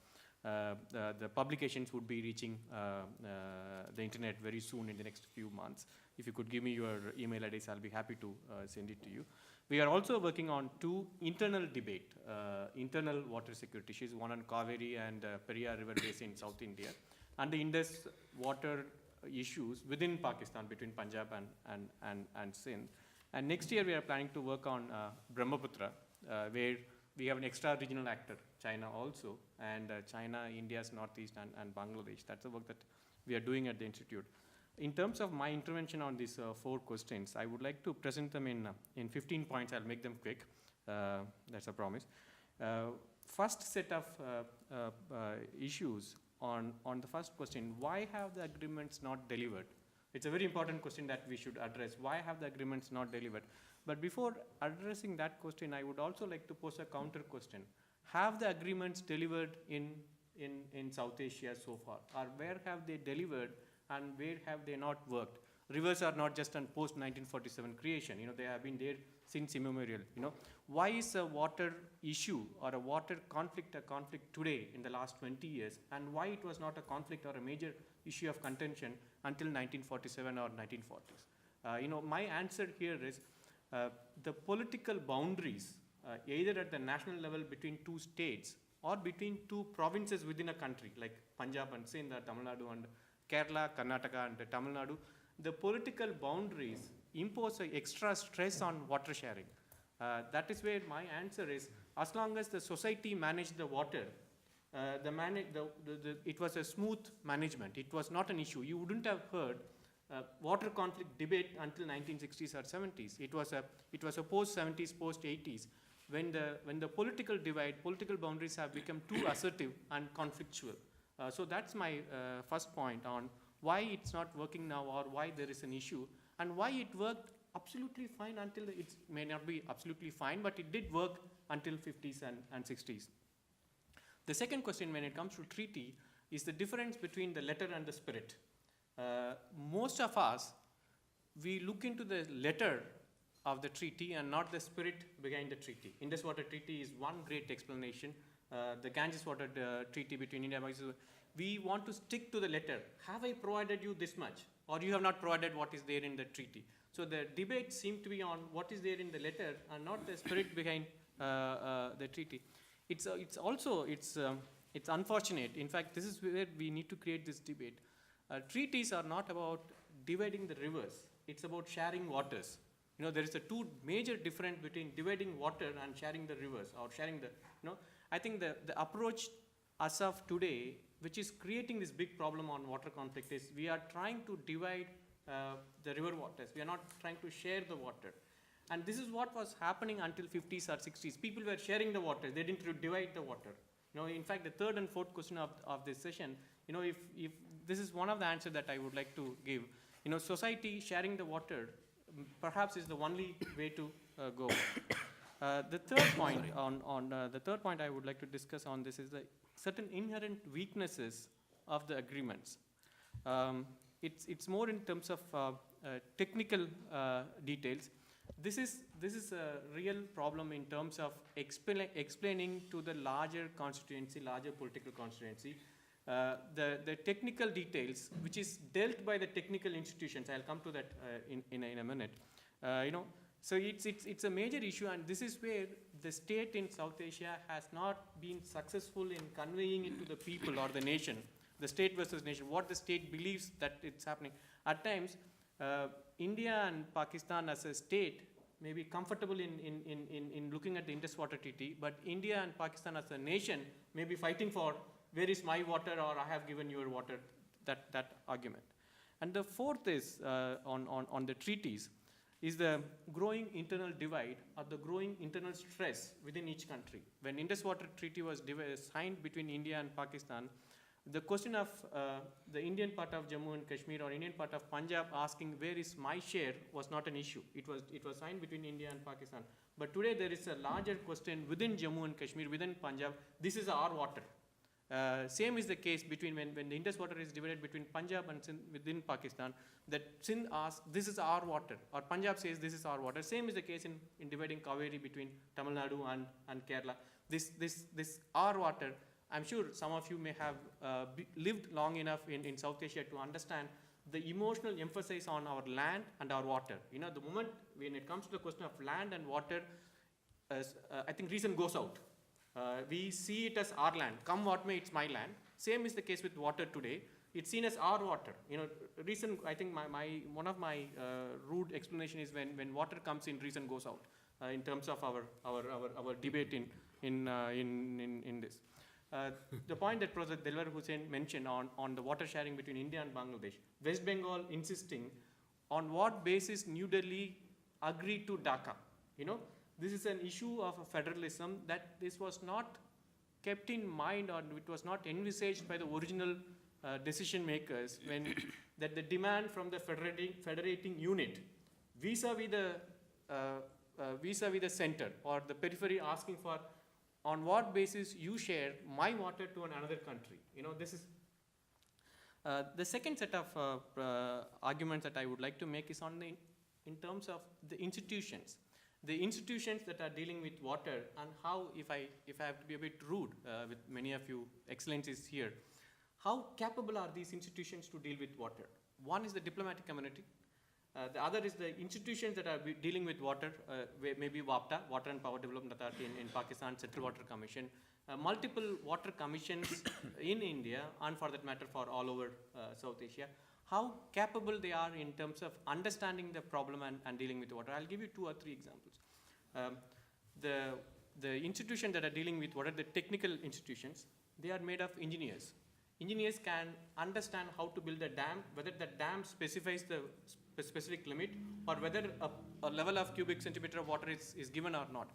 The publications would be reaching the internet very soon in the next few months. If you could give me your email address, I'll be happy to send it to you. We are also working on 2 internal water security issues, one on Kaveri and Periyar River Basin in South India, and the Indus water issues within Pakistan between Punjab and Sindh. And next year we are planning to work on Brahmaputra, where we have an extra regional actor, China also, and China, India's northeast, and Bangladesh. That's the work that we are doing at the Institute. In terms of my intervention on these 4 questions, I would like to present them in 15 points. I'll make them quick. That's a promise. First set of issues on the first question, why have the agreements not delivered? It's a very important question that we should address. Why have the agreements not delivered? But before addressing that question, I would also like to pose a counter question. Have the agreements delivered in South Asia so far? Or where have they delivered and where have they not worked? Rivers are not just on post-1947 creation. They have been there since immemorial. Why is a water issue or a water conflict a conflict today in the last 20 years, and why it was not a conflict or a major issue of contention until 1947 or 1940s? My answer here is the political boundaries, either at the national level between 2 states or between two provinces within a country, like Punjab and Sindh, or Tamil Nadu and Kerala, Karnataka and Tamil Nadu, the political boundaries impose an extra stress on water sharing. That is where my answer is, as long as the society managed the water, it was a smooth management. It was not an issue. You wouldn't have heard water conflict debate until 1960s or 70s. It was a post-70s, post-80s, when the political divide, political boundaries have become too assertive and conflictual. So that's my first point on why it's not working now, or why there is an issue, and why it worked absolutely fine until it may not be absolutely fine, but it did work until 50s and 60s. The second question when it comes to treaty is the difference between the letter and the spirit. Most of us, we look into the letter of the treaty and not the spirit behind the treaty. Indus Water Treaty is one great explanation. The Ganges Water Treaty between India and Pakistan, we want to stick to the letter. Have I provided you this much? Or you have not provided what is there in the treaty. So the debate seems to be on what is there in the letter and not the spirit behind the treaty. It's unfortunate. In fact, this is where we need to create this debate. Treaties are not about dividing the rivers. It's about sharing waters. You know, there is a two major difference between dividing water and sharing the rivers, or sharing the, I think the approach as of today, which is creating this big problem on water conflict, is we are trying to divide the river waters. We are not trying to share the water. And this is what was happening until 50s or 60s. People were sharing the water. They didn't divide the water. In fact, the third and fourth question of this session, if this is one of the answers that I would like to give. Society sharing the water perhaps is the only way to go. The third point the third point I would like to discuss on this is the certain inherent weaknesses of the agreements. It's more in terms of technical details. This is a real problem in terms of explaining to the larger constituency, larger political constituency, the technical details, which is dealt by the technical institutions. I'll come to that in a minute. So it's a major issue, and this is where the state in South Asia has not been successful in conveying it to the people or the nation, the state versus nation, what the state believes that it's happening. At times, India and Pakistan as a state may be comfortable in looking at the Indus Water Treaty, but India and Pakistan as a nation may be fighting for where is my water, or I have given your water, that argument. And the fourth is on the treaties, is the growing internal divide or the growing internal stress within each country. When Indus Water Treaty was signed between India and Pakistan, the question of the Indian part of Jammu and Kashmir or Indian part of Punjab asking where is my share was not an issue. It was signed between India and Pakistan. But today there is a larger question within Jammu and Kashmir, within Punjab, this is our water. Same is the case between when the Indus water is divided between Punjab and Sindh within Pakistan, that Sindh asks, this is our water, or Punjab says, this is our water. Same is the case in dividing Kaveri between Tamil Nadu and Kerala. This our water, I'm sure some of you may have lived long enough in South Asia to understand the emotional emphasis on our land and our water. The moment when it comes to the question of land and water, I think reason goes out. We see it as our land. Come what may, it's my land. Same is the case with water today. It's seen as our water. Reason, I think one of my rude explanation is when water comes in, reason goes out in terms of our debate in this. The point that Prof. Delwar Hossain mentioned on the water sharing between India and Bangladesh, West Bengal insisting on what basis New Delhi agreed to Dhaka. This is an issue of federalism that this was not kept in mind, or it was not envisaged by the original decision makers when that the demand from the federating unit vis-a-vis the center or the periphery asking for on what basis you share my water to another country. This is the second set of arguments that I would like to make is in terms of the institutions. The institutions that are dealing with water, and how, if I have to be a bit rude with many of you excellencies here, how capable are these institutions to deal with water? One is the diplomatic community. The other is the institutions that are dealing with water, maybe WAPTA, Water and Power Development Authority in Pakistan, Central Water Commission, multiple water commissions in India, and for that matter for all over South Asia, how capable they are in terms of understanding the problem and dealing with water. I'll give you 2 or 3 examples. The institutions that are dealing with water, the technical institutions, they are made of engineers. Engineers can understand how to build a dam, whether the dam specifies the specific limit or whether a level of cubic centimeter of water is given or not.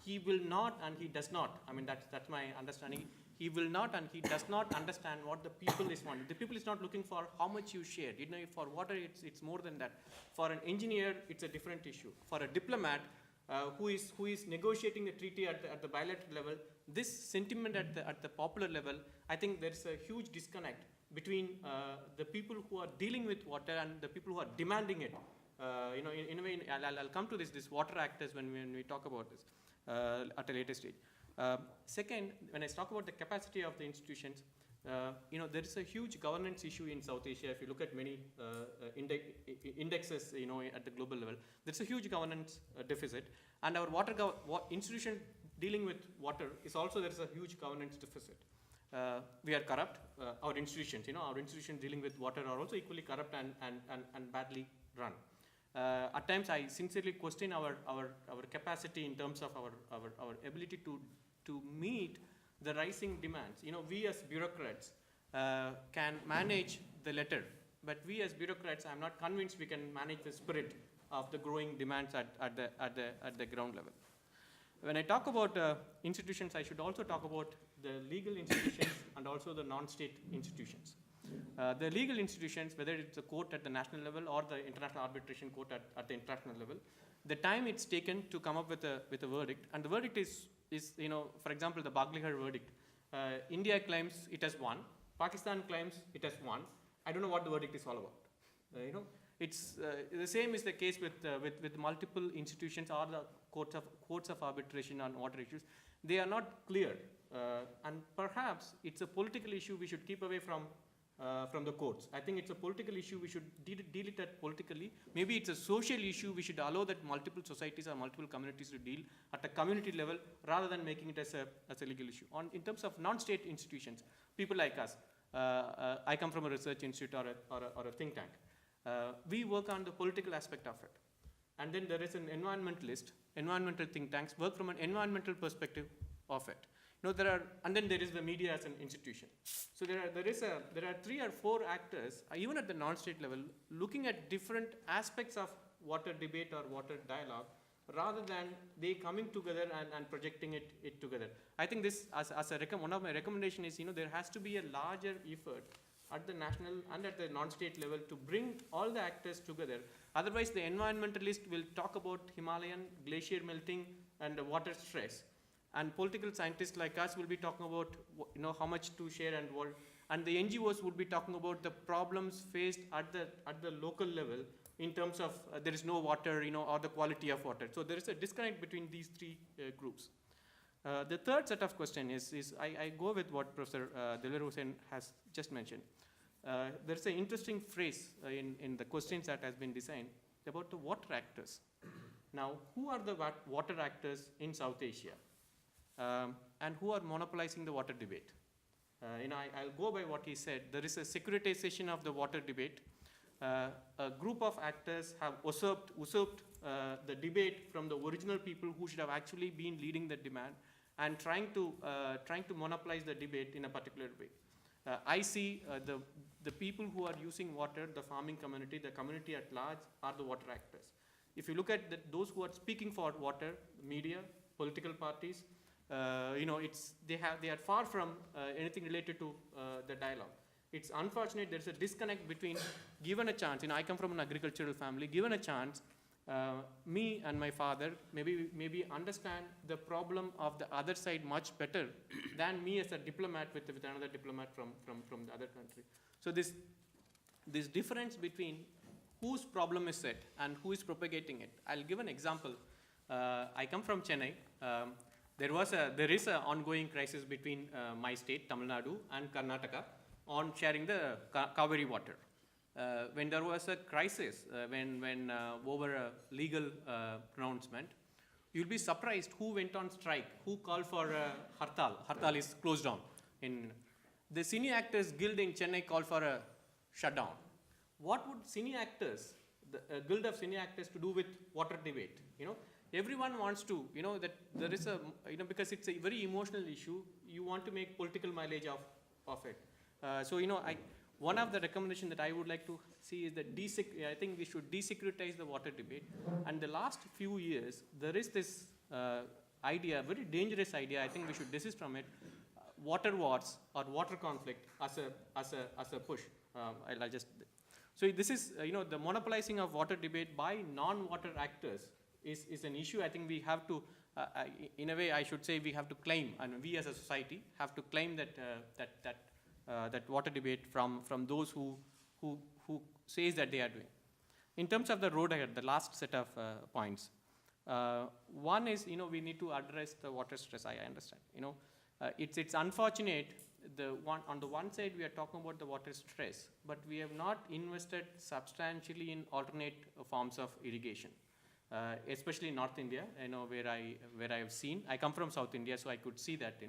He will not and he does not, I mean that's my understanding, he will not and he does not understand what the people is wanting. The people is not looking for how much you share. You know, for water it's more than that. For an engineer, it's a different issue. For a diplomat who is negotiating the treaty at the bilateral level, this sentiment at the popular level, I think there's a huge disconnect between the people who are dealing with water and the people who are demanding it. You know, in a way, I'll come to this water actors when we talk about this at a later stage. Second, when I talk about the capacity of the institutions, you know, there is a huge governance issue in South Asia. If you look at many indexes, you know, at the global level, there's a huge governance deficit, and our institution dealing with water is also, there is a huge governance deficit. We are corrupt. Our institutions, you know, our institutions dealing with water are also equally corrupt and badly run. At times, I sincerely question our capacity in terms of our ability to meet the rising demands. You know, we as bureaucrats can manage the letter, but we as bureaucrats, I'm not convinced we can manage the spirit of the growing demands at the ground level. When I talk about institutions, I should also talk about the legal institutions and also the non-state institutions. The legal institutions, whether it's a court at the national level or the international arbitration court at the international level, the time it's taken to come up with a verdict, and the verdict is, you know, for example, the Bagliher verdict. India claims it has won. Pakistan claims it has won. I don't know what the verdict is all about. You know, it's the same is the case with multiple institutions or the courts of arbitration on water issues. They are not clear, and perhaps it's a political issue we should keep away from the courts. I think it's a political issue, we should deal it at politically. Maybe it's a social issue, we should allow that multiple societies or multiple communities to deal at a community level rather than making it as a legal issue. In terms of non-state institutions, people like us, I come from a research institute or a think tank. We work on the political aspect of it. And then there is an environmentalist, environmental think tanks work from an environmental perspective of it. You know, and then there is the media as an institution. So there are 3 or 4 actors, even at the non-state level, looking at different aspects of water debate or water dialogue, rather than they coming together and projecting it together. I think this, one of my recommendation is, you know, there has to be a larger effort at the national and at the non-state level to bring all the actors together. Otherwise, the environmentalist will talk about Himalayan glacier melting and water stress. And political scientists like us will be talking about, you know, how much to share and what, and the NGOs would be talking about the problems faced at the local level in terms of there is no water, you know, or the quality of water. So there is a disconnect between these 3 groups. The third set of question is I go with what Professor Delwar Hossain has just mentioned. There's an interesting phrase in the questions that has been designed about the water actors. Now, who are the water actors in South Asia? And who are monopolizing the water debate? You know, I'll go by what he said. There is a securitization of the water debate. A group of actors have usurped the debate from the original people who should have actually been leading the demand and trying to monopolize the debate in a particular way. I see the people who are using water, the farming community, the community at large, are the water actors. If you look at those who are speaking for water, media, political parties, you know, they are far from anything related to the dialogue. It's unfortunate there's a disconnect between, given a chance, you know, I come from an agricultural family, given a chance, me and my father maybe understand the problem of the other side much better than me as a diplomat with another diplomat from the other country. So this difference between whose problem is it and who is propagating it. I'll give an example. I come from Chennai. There is an ongoing crisis between my state, Tamil Nadu, and Karnataka on sharing the Kaveri water. When there was a crisis, when over a legal pronouncement, you'll be surprised who went on strike, who called for hartal. Hartal is closed down. The Cine Actors Guild in Chennai called for a shutdown. What would cine actors, the Guild of Cine Actors, to do with water debate? Everyone wants to, that there is a, because it's a very emotional issue, you want to make political mileage of it. One of the recommendations that I would like to see is that I think we should desecuritize the water debate. And the last few years, there is this idea, very dangerous idea, I think we should desist from it, water wars or water conflict as a push. So this is, the monopolizing of water debate by non-water actors is an issue I think we have to, in a way I should say we have to claim, and we as a society have to claim that water debate from those who says that they are doing. In terms of the road ahead, the last set of points. One is, we need to address the water stress, I understand. It's unfortunate, on the one side we are talking about the water stress, but we have not invested substantially in alternate forms of irrigation. Especially in North India, where I have seen. I come from South India, so I could see that,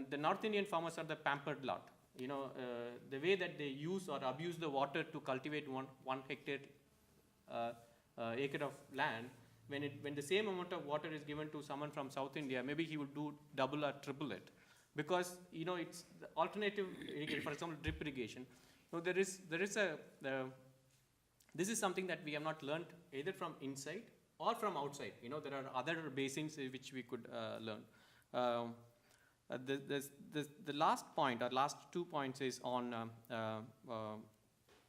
the North Indian farmers are the pampered lot. The way that they use or abuse the water to cultivate one hectare acre of land, when the same amount of water is given to someone from South India, maybe he would do double or triple it, because it's the alternative irrigation, for example, drip irrigation. This is something that we have not learned either from inside or from outside. There are other basins which we could learn. The last point, or last 2 points, is on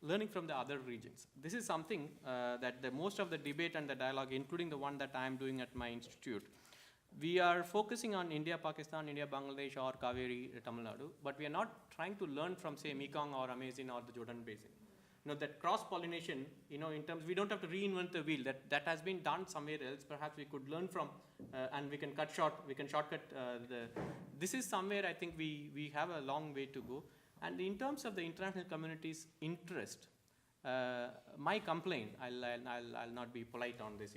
learning from the other regions. This is something that most of the debate and the dialogue, including the one that I am doing at my institute, we are focusing on India, Pakistan, India, Bangladesh, or Kaveri, Tamil Nadu, but we are not trying to learn from, say, Mekong or Amazon or the Jordan Basin. That cross-pollination, in terms, we don't have to reinvent the wheel. That has been done somewhere else. Perhaps we could learn from, and we can shortcut this is somewhere I think we have a long way to go. And in terms of the international community's interest, my complaint, I'll not be polite on this,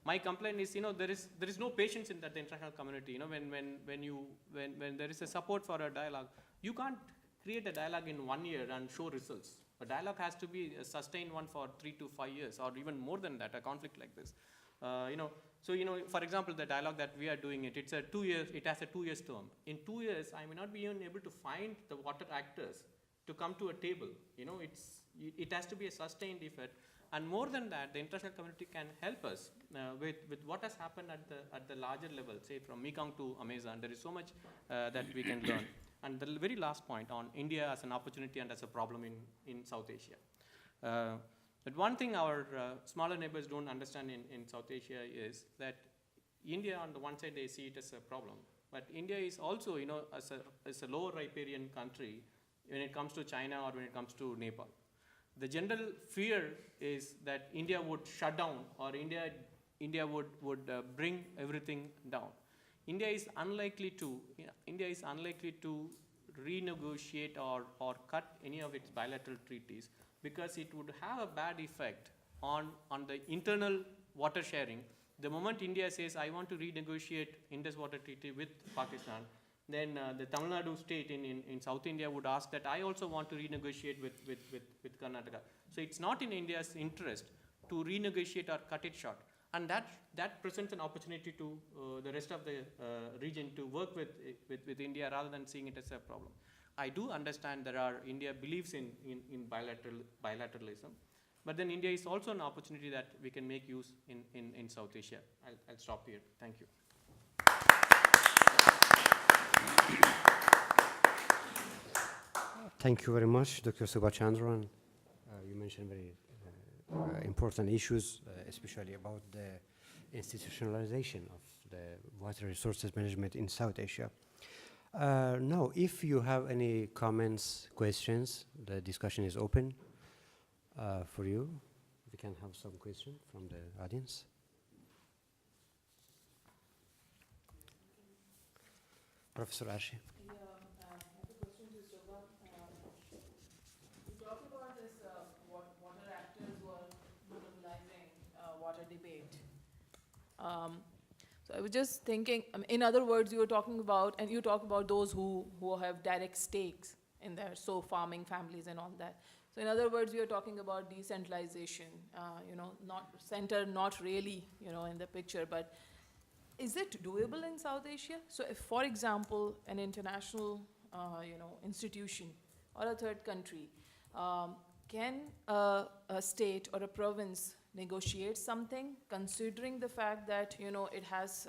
my complaint is, there is no patience in that the international community. When there is a support for a dialogue, you can't create a dialogue in 1 year and show results. A dialogue has to be a sustained one for 3 to 5 years, or even more than that, a conflict like this. For example, the dialogue that we are doing, it has a 2-year term. In 2 years, I may not be even able to find the water actors to come to a table. It has to be a sustained effort. And more than that, the international community can help us with what has happened at the larger level, say from Mekong to Amazon. There is so much that we can learn. And the very last point on India as an opportunity and as a problem in South Asia. But one thing our smaller neighbors don't understand in South Asia is that India, on the one side, they see it as a problem. But India is also, as a lower riparian country when it comes to China or when it comes to Nepal. The general fear is that India would shut down, or India would bring everything down. India is unlikely to renegotiate or cut any of its bilateral treaties, because it would have a bad effect on the internal water sharing. The moment India says, I want to renegotiate Indus Water Treaty with Pakistan, then the Tamil Nadu state in South India would ask that I also want to renegotiate with Karnataka. So it's not in India's interest to renegotiate or cut it short. And that presents an opportunity to the rest of the region to work with India rather than seeing it as a problem. I do understand India believes in bilateralism, but then India is also an opportunity that we can make use in South Asia. I'll stop here. Thank you. Thank you very much, Dr. Suba Chandran. You mentioned very important issues, especially about the institutionalization of the water resources management in South Asia. Now, if you have any comments, questions, the discussion is open for you. We can have some questions from the audience. Professor Ashi. So I was just thinking, in other words, you were talking about, and you talk about those who have direct stakes in there, so farming families and all that. So in other words, we are talking about decentralization, not really, in the picture, but is it doable in South Asia? So if, for example, an international, institution or a third country, can a state or a province negotiate something, considering the fact that, it has,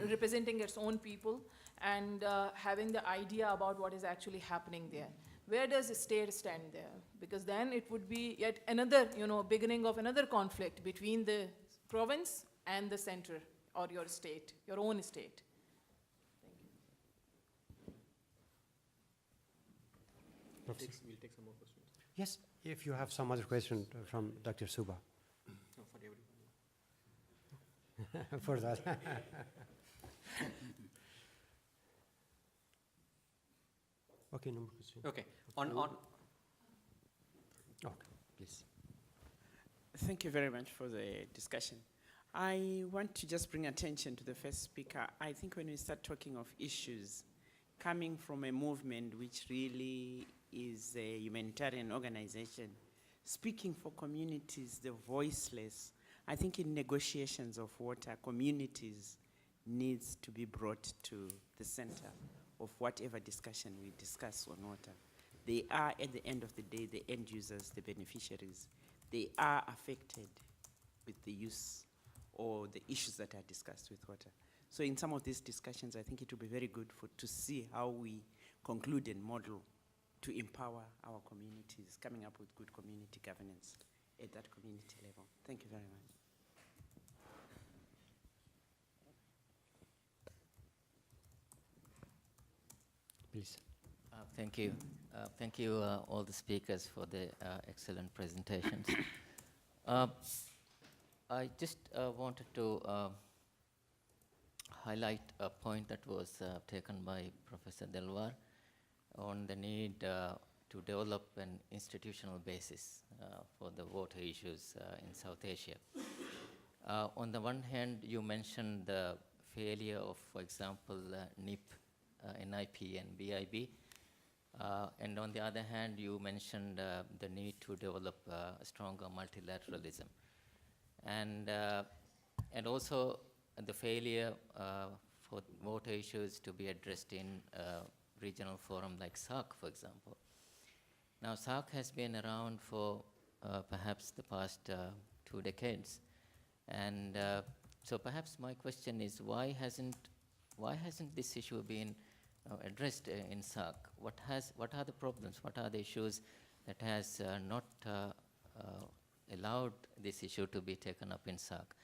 representing its own people and having the idea about what is actually happening there? Where does the state stand there? Because then it would be yet another, beginning of another conflict between the province and the center or your state, your own state. We'll take some more questions. Yes, if you have some other question from Dr. Suba. No, for everyone. For that. Okay, no more question. Okay. Okay, please. Thank you very much for the discussion. I want to just bring attention to the first speaker. I think when we start talking of issues coming from a movement which really is a humanitarian organization, speaking for communities, the voiceless, I think in negotiations of water, communities needs to be brought to the center of whatever discussion we discuss on water. They are, at the end of the day, the end users, the beneficiaries. They are affected with the use or the issues that are discussed with water. So in some of these discussions, I think it would be very good to see how we conclude and model to empower our communities, coming up with good community governance at that community level. Thank you very much. Please. Thank you. Thank you, all the speakers, for the excellent presentations. I just wanted to highlight a point that was taken by Professor Delwar on the need to develop an institutional basis for the water issues in South Asia. On the one hand, you mentioned the failure of, for example, NIP, NIP and BIB. And on the other hand, you mentioned the need to develop a stronger multilateralism. And also the failure for water issues to be addressed in a regional forum like SAARC, for example. Now, SAARC has been around for perhaps the past 2 decades. And so perhaps my question is, why hasn't this issue been addressed in SAARC? What are the problems? What are the issues that has not allowed this issue to be taken up in SAARC?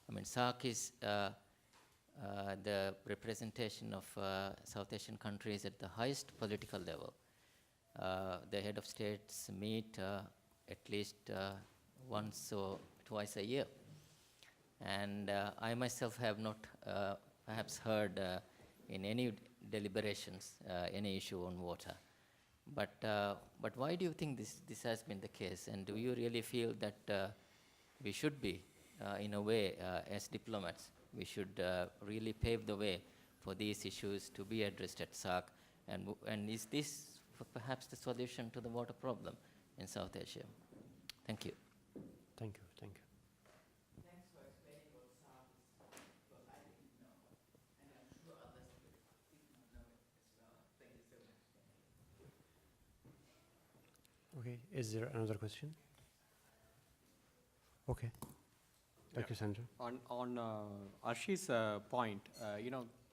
I mean, SAARC is the representation of South Asian countries at the highest political level. The head of states meet at least once or twice a year. And I myself have not perhaps heard in any deliberations any issue on water. But why do you think this has been the case? And do you really feel that we should be, in a way, as diplomats, we should really pave the way for these issues to be addressed at SAARC? And is this perhaps the solution to the water problem in South Asia? Thank you. Thank you, thank you. Thanks for explaining what SAARC is, because I didn't know, and I'm sure others did not know it as well. Thank you so much. Okay, is there another question? Okay. Dr. Chandran. On Arshi's point,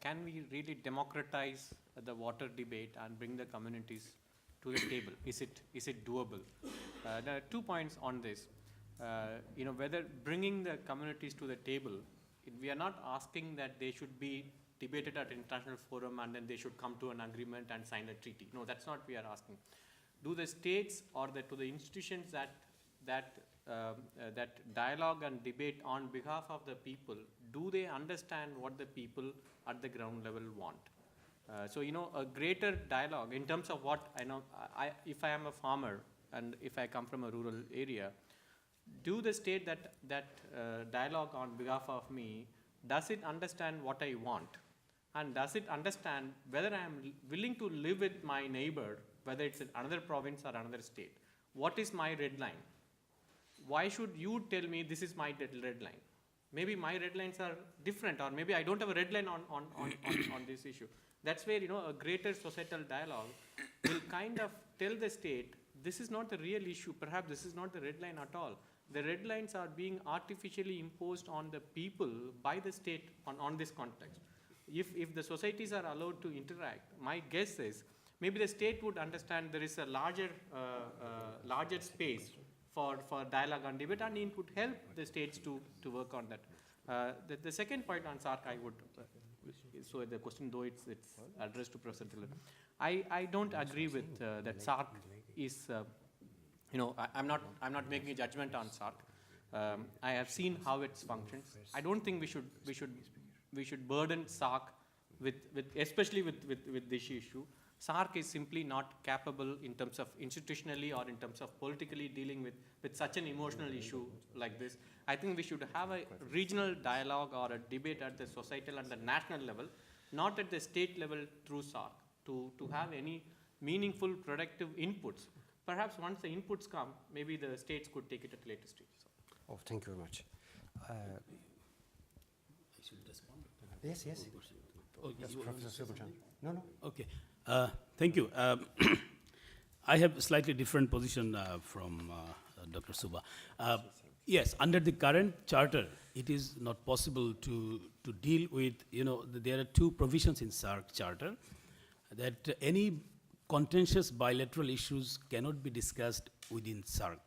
can we really democratize the water debate and bring the communities to the table? Is it doable? There are 2 points on this. Whether bringing the communities to the table, we are not asking that they should be debated at international forum and then they should come to an agreement and sign a treaty. No, that's not what we are asking. Do the states or to the institutions that dialogue and debate on behalf of the people, do they understand what the people at the ground level want? So, a greater dialogue in terms of what I know, if I am a farmer and if I come from a rural area, do the state that dialogue on behalf of me does it understand what I want? And does it understand whether I am willing to live with my neighbor, whether it's in another province or another state? What is my red line? Why should you tell me this is my red line? Maybe my red lines are different, or maybe I don't have a red line on this issue. That's where, you know, a greater societal dialogue will kind of tell the state, this is not the real issue, perhaps this is not the red line at all. The red lines are being artificially imposed on the people by the state on this context. If the societies are allowed to interact, my guess is maybe the state would understand there is a larger space for dialogue and debate, and it would help the states to work on that. The second point on SARC, I would, so the question though it's addressed to Professor Delwar, I don't agree with that SARC is, I'm not making a judgment on SARC. I have seen how it functions. I don't think we should burden SARC especially with this issue. SARC is simply not capable in terms of institutionally or in terms of politically dealing with such an emotional issue like this. I think we should have a regional dialogue or a debate at the societal and the national level, not at the state level through SARC, to have any meaningful, productive inputs. Perhaps once the inputs come, maybe the states could take it at a later stage. So. Oh, thank you very much. I should respond. Yes. Oh, Yes, Professor Suba. No. Okay. Thank you. I have a slightly different position from Dr. Suba. Yes, under the current charter, it is not possible to deal with, there are two provisions in SARC charter that any contentious bilateral issues cannot be discussed within SARC.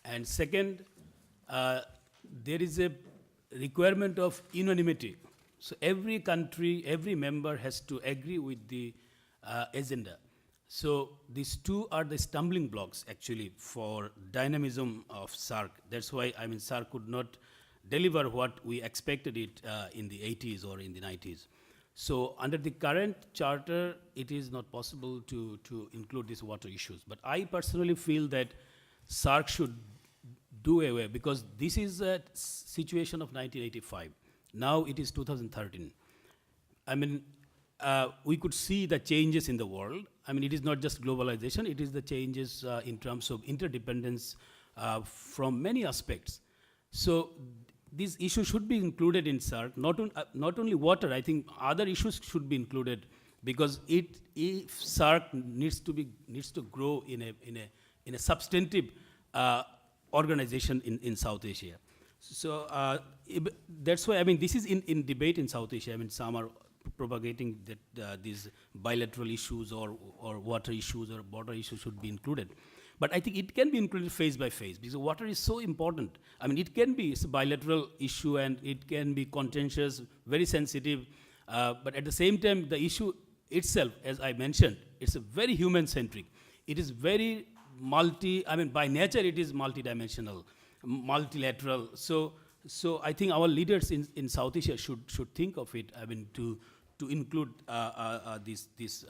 And second, there is a requirement of unanimity. So every country, every member has to agree with the agenda. So these two are the stumbling blocks actually for dynamism of SARC. That's why, SARC could not deliver what we expected it in the 80s or in the 90s. So under the current charter, it is not possible to include these water issues. But I personally feel that SARC should do away, because this is a situation of 1985. Now it is 2013. We could see the changes in the world. It is not just globalization, it is the changes in terms of interdependence from many aspects. So these issues should be included in SARC, not only water, I think other issues should be included, because if SARC needs to grow in a substantive organization in South Asia. So that's why, this is in debate in South Asia. Some are propagating that these bilateral issues or water issues or border issues should be included. But I think it can be included phase by phase, because water is so important. It can be a bilateral issue and it can be contentious, very sensitive, but at the same time, the issue itself, as I mentioned, it's a very human-centric. It is very by nature it is multidimensional, multilateral. So I think our leaders in South Asia should think of it, to include this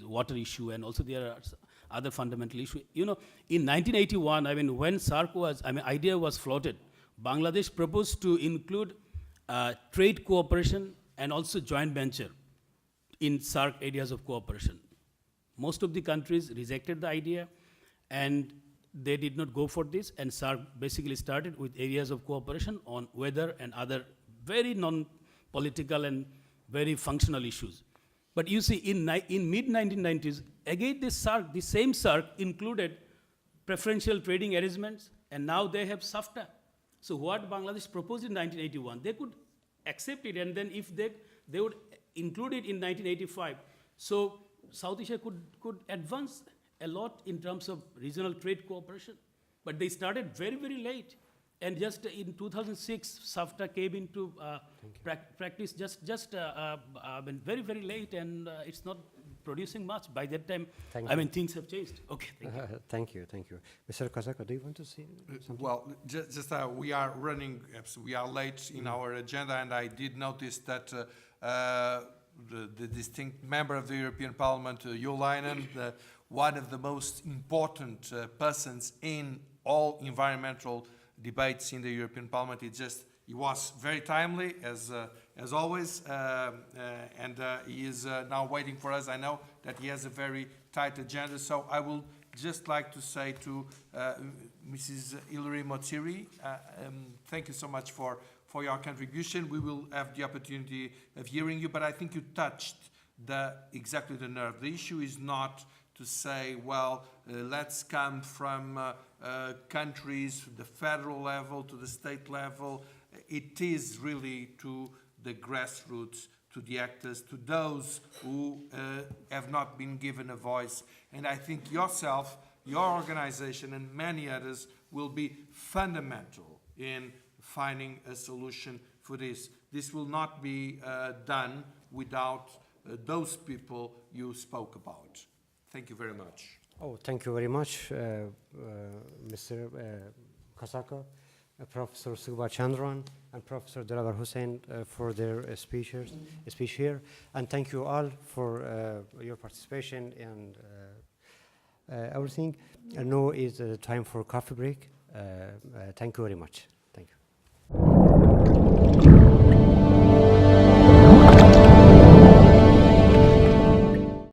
water issue, and also there are other fundamental issues. In 1981, when SARC was, idea was floated, Bangladesh proposed to include trade cooperation and also joint venture in SARC areas of cooperation. Most of the countries rejected the idea, and they did not go for this, and SARC basically started with areas of cooperation on weather and other very non-political and very functional issues. But you see, in mid-1990s, again the same SARC included preferential trading arrangements, and now they have SAFTA. So what Bangladesh proposed in 1981, they could accept it, and then if they would include it in 1985, so South Asia could advance a lot in terms of regional trade cooperation. But they started very, very late. And just in 2006, SAFTA came into practice just very, very late, and it's not producing much. By that time, things have changed. Okay, thank you. Thank you. Mr. Kazaka, do you want to say something? Well, we are running, we are late in our agenda, and I did notice that the distinct member of the European Parliament, Jolainen, one of the most important persons in all environmental debates in the European Parliament, is just he was very timely, as always, and he is now waiting for us. I know that he has a very tight agenda, so I will just like to say to Mrs. Hilary Motiri, thank you so much for your contribution. We will have the opportunity of hearing you, but I think you touched exactly the nerve. The issue is not to say, well, let's come from countries, the federal level to the state level. It is really to the grassroots, to the actors, to those who have not been given a voice. And I think yourself, your organization, and many others will be fundamental in finding a solution for this. This will not be done without those people you spoke about. Thank you very much. Oh, thank you very much, Mr. Kasaka, Professor Suba Chandran, and Professor Delwar Hossain for their speech here. And thank you all for your participation and everything. Now is the time for coffee break. Thank you very much.